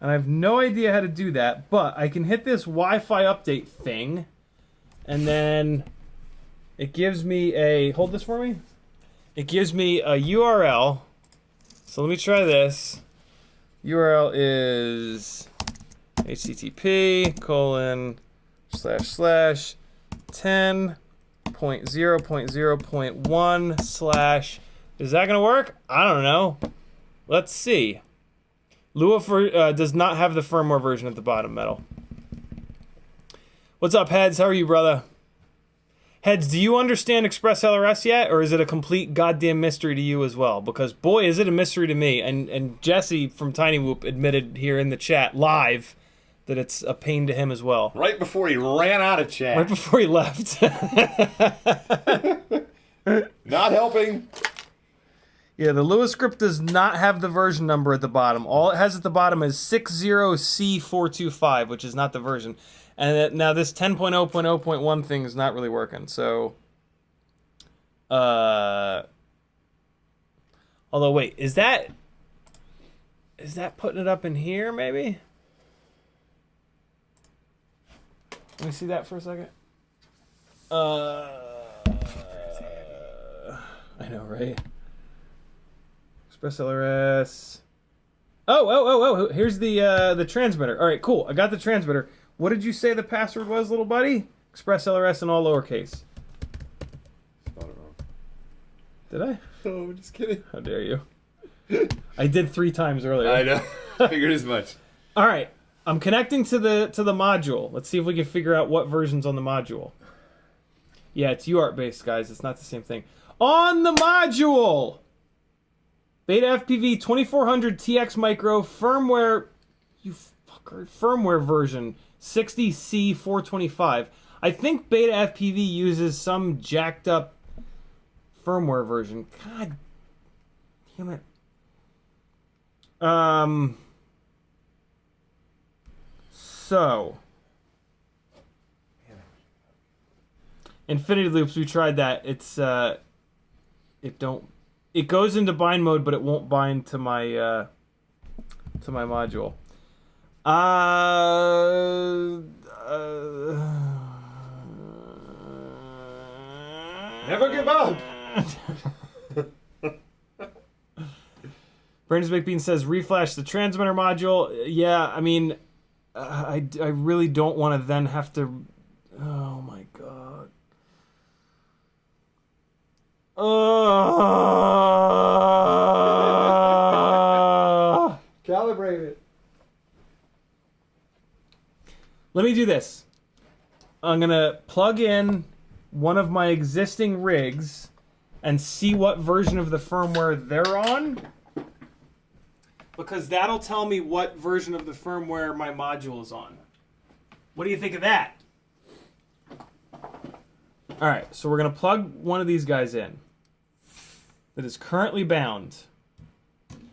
And I have no idea how to do that, but I can hit this Wi-Fi update thing, and then it gives me a... Hold this for me. It gives me a URL. So let me try this. URL is http://10.0.0.1/ Is that gonna work? I don't know. Let's see. Lua does not have the firmware version at the bottom, Metal. What's up, Heads? How are you, brother? Heads, do you understand Express LRS yet, or is it a complete goddamn mystery to you as well? Because, boy, is it a mystery to me. And Jesse from Tiny Whoop admitted here in the chat, live, that it's a pain to him as well. Right before he ran out of chat. Right before he left. Not helping. Yeah, the Lua script does not have the version number at the bottom. All it has at the bottom is 60C425, which is not the version. And now this 10.0.0.1 thing is not really working. So, although wait, is that putting it up in here? Maybe. Let me see that for a second. I know, right? Express LRS. Oh! Here's the transmitter. All right, cool. I got the transmitter. What did you say the password was, little buddy? Express LRS in all lowercase. Spelled it wrong. Did I? Oh, I'm just kidding. How dare you? I did 3 times earlier. I know. Figured as much. All right, I'm connecting to the module. Let's see if we can figure out what version's on the module. Yeah, it's UART based, guys. It's not the same thing. On the module. Beta FPV 2400 TX Micro firmware. You fucker. Firmware version 60C425. I think Beta FPV uses some jacked up firmware version. God damn it. So Infinity Loops, we tried that. It's it goes into bind mode, but it won't bind to my module. Never give up. Brandon's Big Bean says reflash the transmitter module. Yeah, I mean, I really don't want to then have to. Oh my god. Calibrate it. Let me do this. I'm gonna plug in one of my existing rigs and see what version of the firmware they're on, because that'll tell me what version of the firmware my module is on. What do you think of that? All right, so we're gonna plug one of these guys in that is currently bound.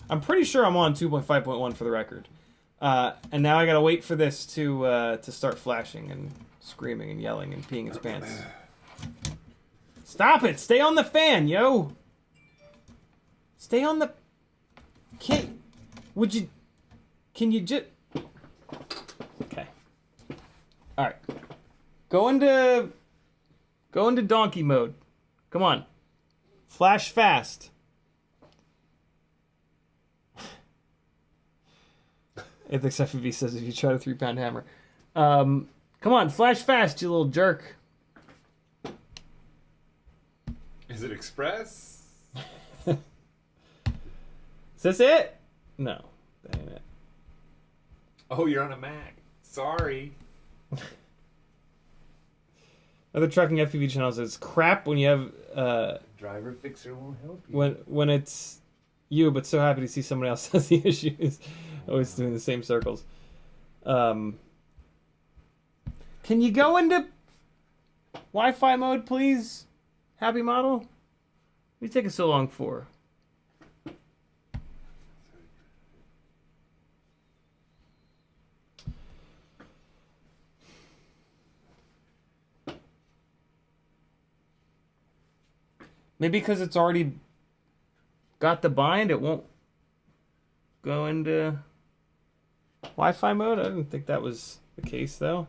I'm pretty sure I'm on 2.5.1 for the record. And now I gotta wait for this to start flashing and screaming and yelling and peeing its pants. Stop it! Stay on the fan, yo! Stay on the... Can't... Would you... Can you just... Okay. All right. Go into donkey mode. Come on. Flash fast. Ethics FPV says if you try a 3-pound hammer. Come on, flash fast, you little jerk. Is it express? Is this it? No. Dang it. Oh, you're on a Mac. Sorry. Other trucking FPV channels is crap when you have Driver fixer won't help you. when it's you, but so happy to see someone else has the issues. Always doing the same circles. Can you go into Wi-Fi mode, please? Happy model? What are you taking so long for? Maybe because it's already got the bind, it won't go into Wi-Fi mode? I didn't think that was the case, though.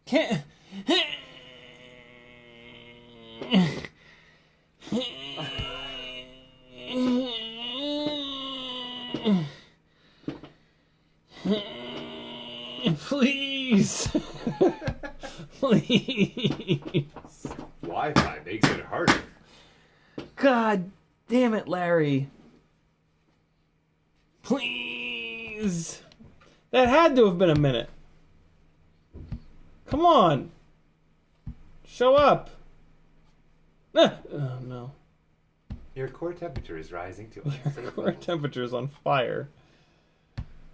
Can't... Please. Please. Wi-Fi makes it harder. God damn it, Larry. Please. That had to have been a minute. Come on. Show up. Oh, no. Your core temperature is rising to Your core temperature is on fire.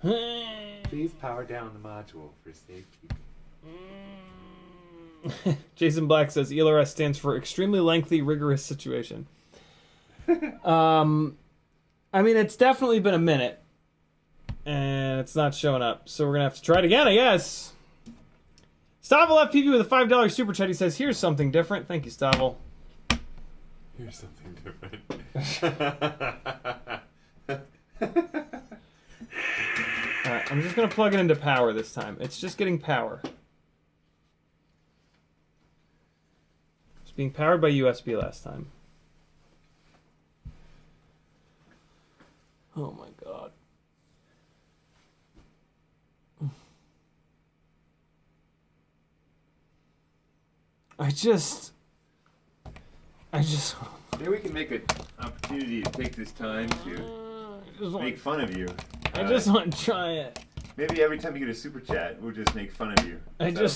Please power down the module for safety. Jason Black says ELRS stands for extremely lengthy, rigorous situation. I mean, it's definitely been a minute, and it's not showing up, so we're gonna have to try it again, I guess. Stavel FPV with a $5 super chat. He says, "Here's something different." Thank you, Stavel. Here's something different. Alright, I'm just gonna plug it into power this time. It's just getting power. It's being powered by USB last time. Oh my god. I just Maybe we can make an opportunity to take this time to make fun of you. I just want to try it. Maybe every time you get a super chat, we'll just make fun of you. We'll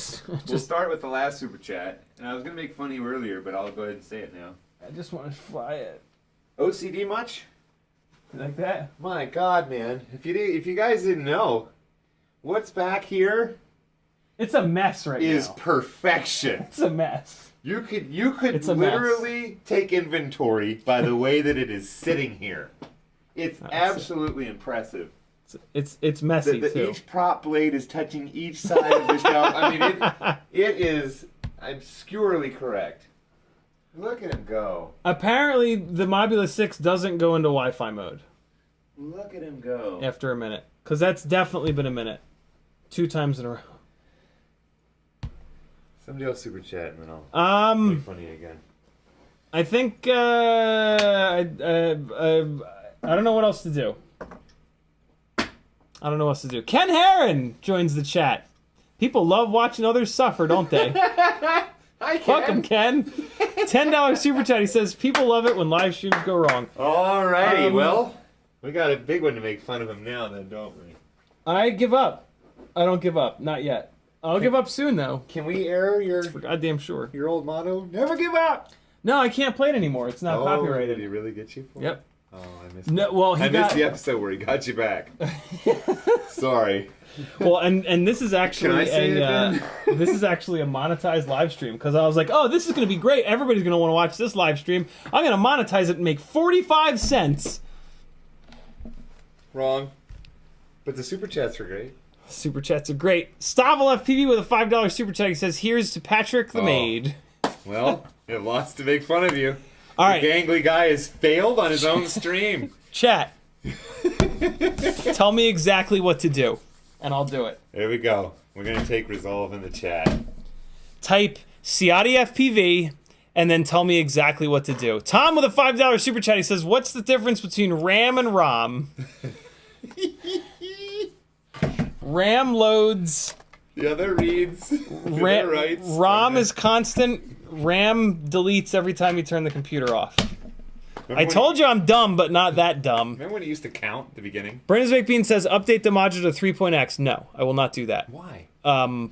start with the last super chat, and I was gonna make fun of you earlier, but I'll go ahead and say it now. I just want to fly it. OCD much? Like that? My God, man! If you guys didn't know, what's back here It's a mess right now. is perfection. It's a mess. You could It's a literally take inventory by the way that it is sitting here. It's absolutely impressive. It's messy too. Each prop blade is touching each side of the shelf. I mean, it is obscurely correct. Look at him go. Apparently, the Mobula 6 doesn't go into Wi-Fi mode Look at him go. after a minute. Because that's definitely been a minute. 2 times in a row. Somebody else super chat and then I'll make fun of you again. I think, I don't know what else to do. I don't know what else to do. Ken Herron joins the chat. People love watching others suffer, don't they? Hi, Ken. Welcome, Ken. $10 super chat. He says, people love it when live streams go wrong. Alrighty, well, we got a big one to make fun of him now then, don't we? I give up. I don't give up. Not yet. I'll give up soon, though. Can we air For goddamn sure. your old motto? Never give up! No, I can't play it anymore. It's not copyrighted. Did he really get you for Yep. it? Oh, I missed No, it. well, I missed the episode where he got you back. Sorry. Well, and this is actually Can I say it again? this is actually a monetized live stream because I was like, oh, this is going to be great. Everybody's going to want to watch this live stream. I'm going to monetize it and make 45 cents. Wrong. But the super chats are great. Super chats are great. Stavel FPV with a $5 super chat. He says, "Here's to Patrick the Maid." Well, we have lots to make fun of you. All right, The gangly guy has failed on his own stream. chat. Tell me exactly what to do, and I'll do it. There we go. We're gonna take resolve in the chat. Type CiottiFPV, and then tell me exactly what to do. Tom with a $5 super chat. He says, "What's the difference between RAM and ROM?" RAM loads. The other reads. The other writes. ROM is constant. RAM deletes every time you turn the computer off. I told you I'm dumb, but not that dumb. Remember when it used to count at the beginning? Brandon's McBean says, "Update the module to 3.x." No, I will not do that. Why?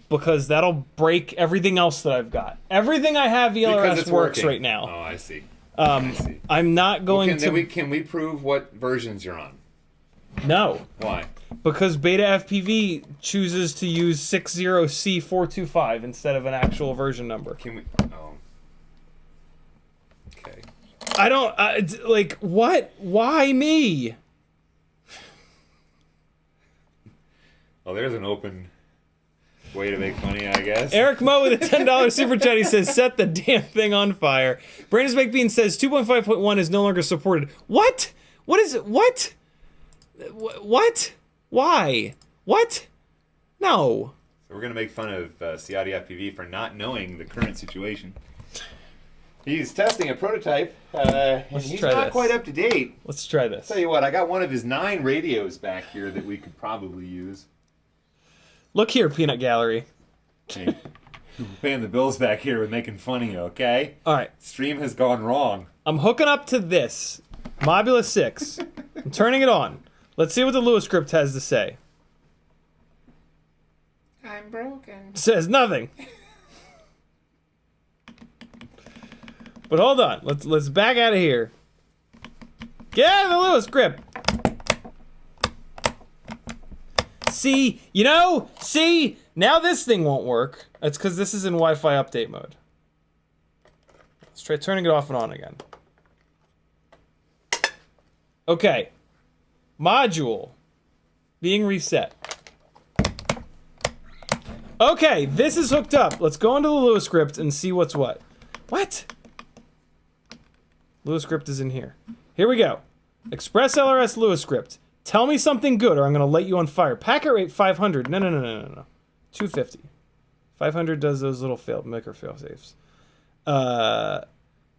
Because that'll break everything else that I've got. Everything I have Because ELRS it's works working. right now. Oh, I see. I'm not going to. Can we prove what versions you're on? No, Why? because Beta FPV chooses to use 60C425 instead of an actual version number. Can we? Oh. Okay. I don't like what? Why me? Well, there's an open way to make money, I guess. Eric Moe with a $10 super chat. He says, "Set the damn thing on fire." Brandon's McBean says 2.5.1 is no longer supported. What? What is it? What? What? Why? What? No. So we're gonna make fun of CiottiFPV for not knowing the current situation. He's testing a prototype, and he's try not this. quite up to date. Let's try this. Tell you what, I got one of his 9 radios back here that we could probably use. Look here, Peanut Gallery. Hey, we're paying the bills back here with making fun of you, okay? All right. Stream has gone wrong. I'm hooking up to this. Mobula 6. I'm turning it on. Let's see what the Lewis script has to say. I'm broken. Says nothing. But hold on. Let's back out of here. Get out of the Lewis script. See, now this thing won't work. It's because this is in Wi-Fi update mode. Let's try turning it off and on again. Okay. Module being reset. Okay, this is hooked up. Let's go into the Lewis script and see what's what. What? Lewis script is in here. Here we go. Express LRS Lewis script. Tell me something good or I'm going to light you on fire. Packet rate 500. No. 250. 500 does those little micro fail safes.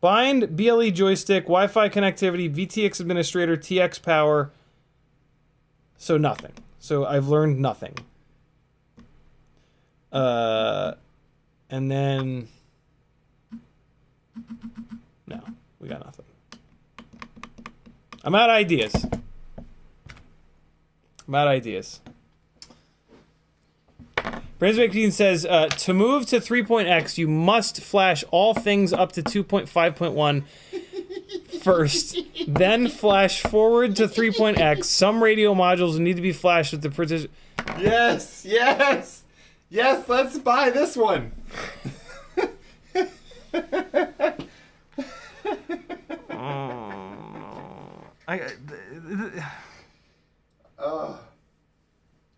Bind, BLE joystick, Wi-Fi connectivity, VTX administrator, TX power. So nothing. So I've learned nothing. And then... No, we got nothing. I'm out of ideas. Brandon McDean says, to move to 3.x, you must flash all things up to 2.5.1 first, then flash forward to 3.x. Some radio modules need to be flashed with the precision. Yes, let's buy this one.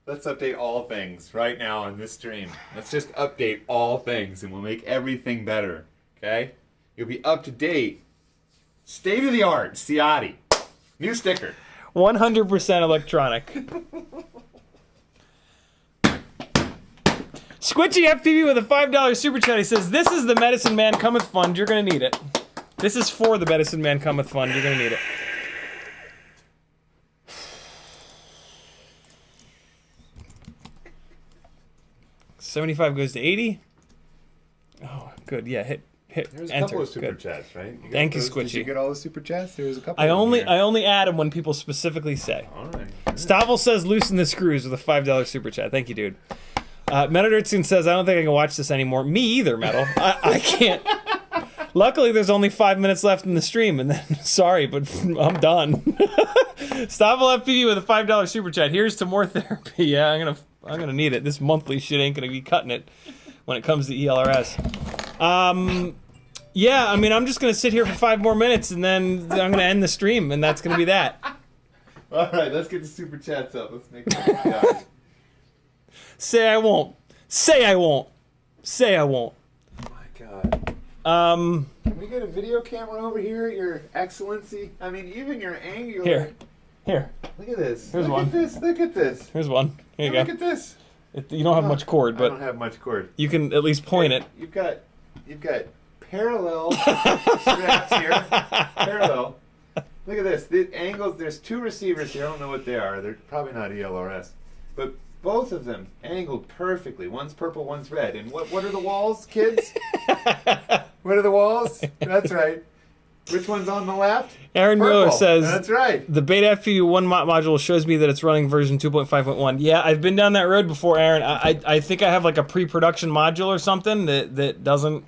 Let's update all things right now on this stream. Let's just update all things and we'll make everything better, okay? You'll be up to date. State of the art, Ciotti. New sticker. 100% electronic. Squitchy FPV with a $5 super chat. He says, "This is the Medicine Man Cometh Fund. You're going to need it." This is for the Medicine Man Cometh Fund. You're going to need it. $75 goes to 80. Oh, good. Yeah, hit There's a enter. couple of super Good. chats, right? You got Thank you, those? Did you Squitchy. get all the super chats? There was a couple. I of them here. only add them when people specifically say. All right. Stavel says, "Loosen the screws" with a $5 super chat. Thank you, dude. Metadirtsoon says, "I don't think I can watch this anymore." Me either, Metal. I can't. Luckily, there's only 5 minutes left in the stream, and then sorry, but I'm done. Stavel FPV with a $5 super chat. "Here's to more therapy." Yeah, I'm gonna need it. This monthly shit ain't gonna be cutting it when it comes to ELRS. Yeah, I mean, I'm just gonna sit here for 5 more minutes, and then I'm gonna end the stream, and that's gonna be that. All right, let's get the super chats up. Let's make it. Say I won't. Say I won't. Say I won't. Oh my God. Can we get a video camera over here at your excellency? I mean, even your angular. Here. Look at this. Here's look one. At this. Look at this. Here's one. Here you go. Look at this. You don't have much cord, I but don't have much cord. you can at least point it. You've got parallel straps here. Parallel. Look at this. The angles. There's two receivers here. I don't know what they are. They're probably not ELRS, but both of them angled perfectly. One's purple, one's red. And what are the walls, kids? What are the walls? That's right. Which one's on the left? Aaron Purple. Miller says, That's right. the Beta FPV1 module shows me that it's running version 2.5.1. Yeah, I've been down that road before, Aaron. I think I have like a pre-production module or something that doesn't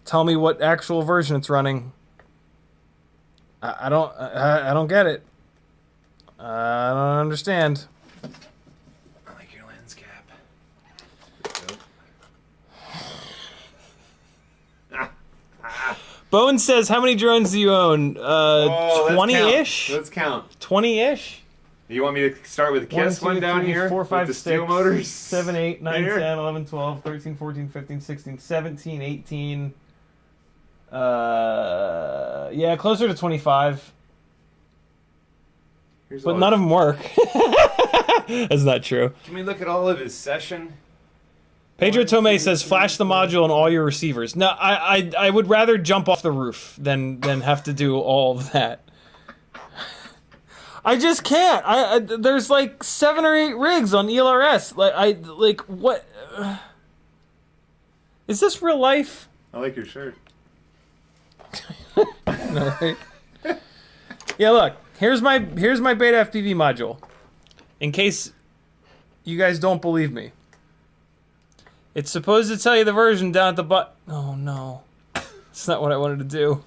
tell me what actual version it's running. I don't get it. I don't understand. I like your lens cap. Bowen says, how many drones do you own? 20-ish? Let's count. 20-ish? You want me to start with the KISS one down here? 4, 5, with the steel motors? 7, 8, 9, Here? 10, 11, 12, 13, 14, 15, 16, 17, 18. Yeah, closer to 25. Here's But all none of them work. That's not true. Can we look at all of his session? Pedro Tomei says, flash the module on all your receivers. No, I would rather jump off the roof than have to do all of that. I just can't. There's like 7 or 8 rigs on ELRS. Like what? Is this real life? I like your shirt. No, right? Yeah, look. Here's my Beta FPV module. In case you guys don't believe me. It's supposed to tell you the version down at the bottom. Oh no. That's not what I wanted to do.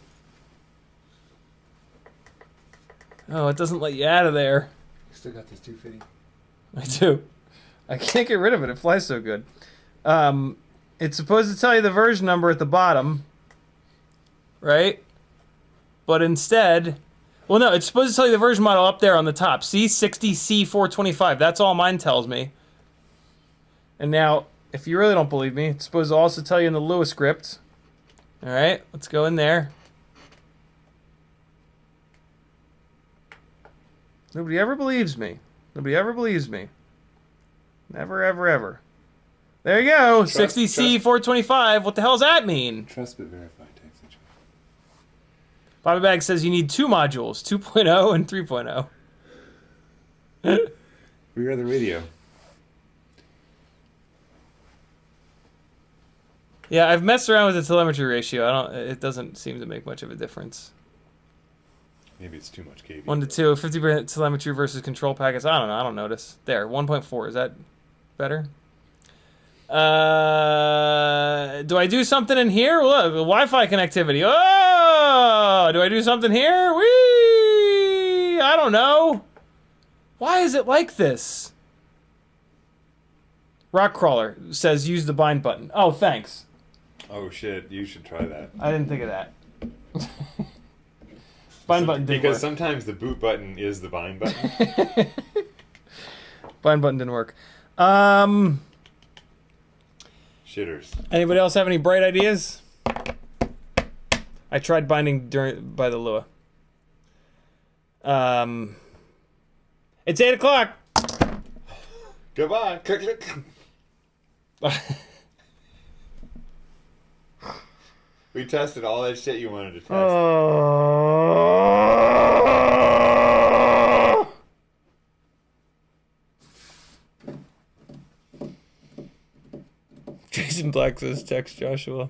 Oh, it doesn't let you out of there. You still got this 250? I do. I can't get rid of it. It flies so good. It's supposed to tell you the version number at the bottom. Right? But instead... Well, no, it's supposed to tell you the version model up there on the top. C60C425. That's all mine tells me. And now, if you really don't believe me, it's supposed to also tell you in the Lua script. All right, let's go in there. Nobody ever believes me. Nobody ever believes me. Never, ever, ever. There you go. 60C425. What the hell does that mean? Trust but verify takes a choice. Bobby Bag says you need 2 modules, 2.0 and 3.0. Rear the radio. Yeah, I've messed around with the telemetry ratio. It doesn't seem to make much of a difference. Maybe it's too much KB. 1 to 2, 50% telemetry versus control packets. I don't know. I don't notice. There, 1.4. Is that better? Do I do something in here? Look, Wi-Fi connectivity. Oh, do I do something here? Whee! I don't know. Why is it like this? Rockcrawler says use the bind button. Oh, thanks. Oh shit, you should try that. I didn't think of that. Bind button didn't Because work. sometimes the boot button is the bind button. Bind button didn't work. Shitters. Anybody else have any bright ideas? I tried binding by the Lua. It's 8 o'clock. Goodbye. Click, click. We tested all that shit you wanted to test. Jason Black says text Joshua.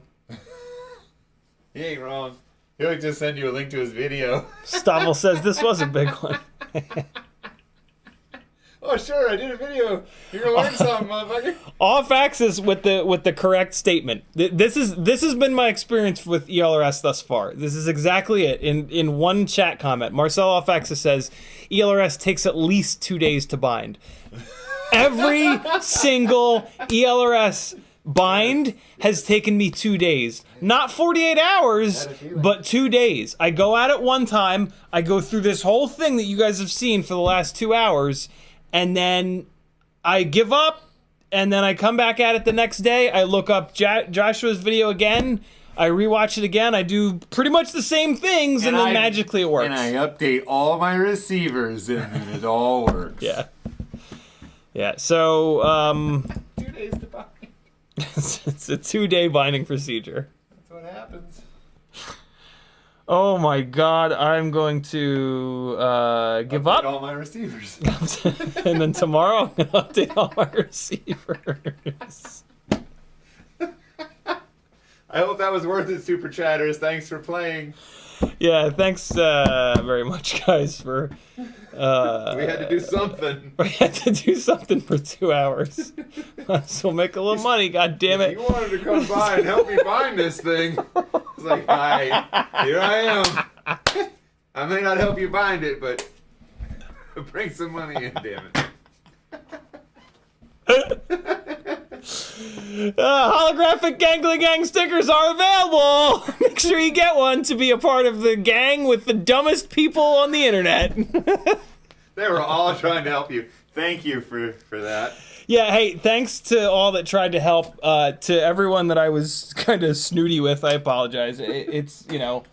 He ain't wrong. He'll just send you a link to his video. Stavel says this was a big one. Oh sure, I did a video. You're gonna learn something, motherfucker. Off axis with the correct statement. This has been my experience with ELRS thus far. This is exactly it. In one chat comment, Marcel off axis says ELRS takes at least 2 days to bind. Every single ELRS bind has taken me 2 days. Not 48 hours, but 2 days. I go at it one time, I go through this whole thing that you guys have seen for the last 2 hours, and then I give up, and then I come back at it the next day. I look up Joshua's video again. I rewatch it again. I do pretty much the same things, and then magically it works. And I update all my receivers, and then it all works. Yeah. Yeah, so, 2 days to bind. it's a 2-day binding procedure. That's what happens. Oh my god, I'm going to give Update up. all my receivers. And then tomorrow I'm going to update all my receivers. I hope that was worth it, Super Chatters. Thanks for playing. Yeah, thanks very much, guys, for... We had to do something. We had to do something for 2 hours. So make a little money, god damn it. You wanted to come by and help me bind this thing. It's like, hi, here I am. I may not help you bind it, but bring some money in, damn it. Holographic Gangly Gang stickers are available. Make sure you get one to be a part of the gang with the dumbest people on the internet. They were all trying to help you. Thank you for that. Yeah, hey, thanks to all that tried to help. To everyone that I was kind of snooty with, I apologize. It's, you know,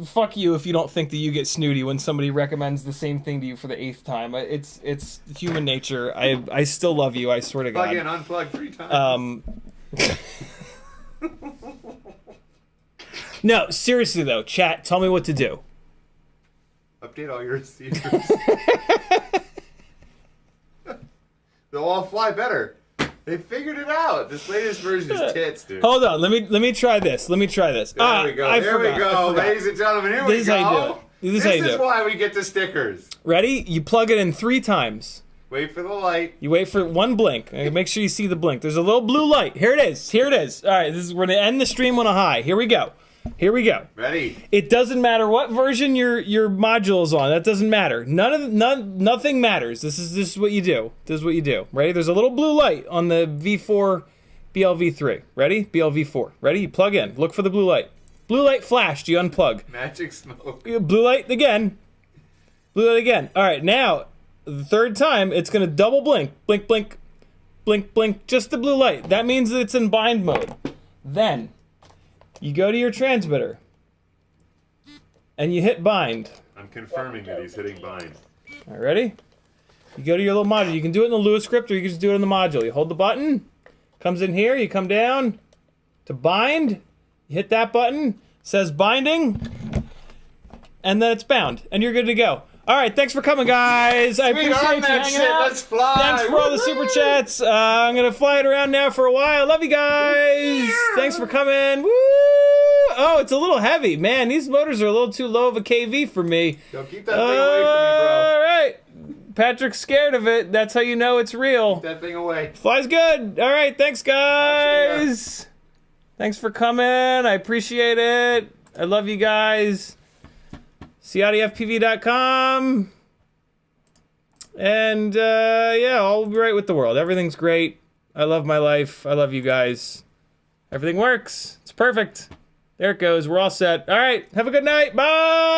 fuck you if you don't think that you get snooty when somebody recommends the same thing to you for the 8th time. It's human nature. I still love you, I swear to God. Plug in, unplug 3 times. No, seriously though, chat, tell me what to do. Update all your receivers. They'll all fly better. They figured it out. This latest version is tits, dude. Hold on, let me try this. There we go. There we go, ladies and gentlemen. Here we go. This is how you do it. This is why we get the stickers. Ready? You plug it in 3 times. Wait for the light. You wait for 1 blink. Make sure you see the blink. There's a little blue light. Here it is. Here it is. All right, we're gonna end the stream on a high. Here we go. Here we go. Ready. It doesn't matter what version your module is on. That doesn't matter. Nothing matters. This is what you do. This is what you do. Ready? There's a little blue light on the V4 BLV3. Ready? BLV4. Ready? You plug in. Look for the blue light. Blue light flashed. You unplug. Magic smoke. Blue light again. Blue light again. All right, now, the 3rd time, it's going to double blink. Blink, blink, blink, blink. Just the blue light. That means that it's in bind mode. Then, you go to your transmitter, and you hit bind. I'm confirming that he's hitting bind. All right, ready? You go to your little module. You can do it in the Lewis script, or you can just do it in the module. You hold the button, comes in here, you come down to bind, you hit that button, says binding, and then it's bound, and you're good to go. All right, thanks for coming, guys. I appreciate you hanging out. Let's fly. Thanks for all the super chats. I'm gonna fly it around now for a while. Love you guys. Thanks for coming. Woo! Oh, it's a little heavy, man. These motors are a little too low of a KV for me. Don't keep that thing away from me, bro. All right, Patrick's scared of it. That's how you know it's real. Keep that thing away. Flies good. All right, thanks, guys. Thanks for coming. I appreciate it. I love you guys. CiottiFPV.com. And, yeah, I'll be right with the world. Everything's great. I love my life. I love you guys. Everything works. It's perfect. There it goes. We're all set. All right. Have a good night. Bye.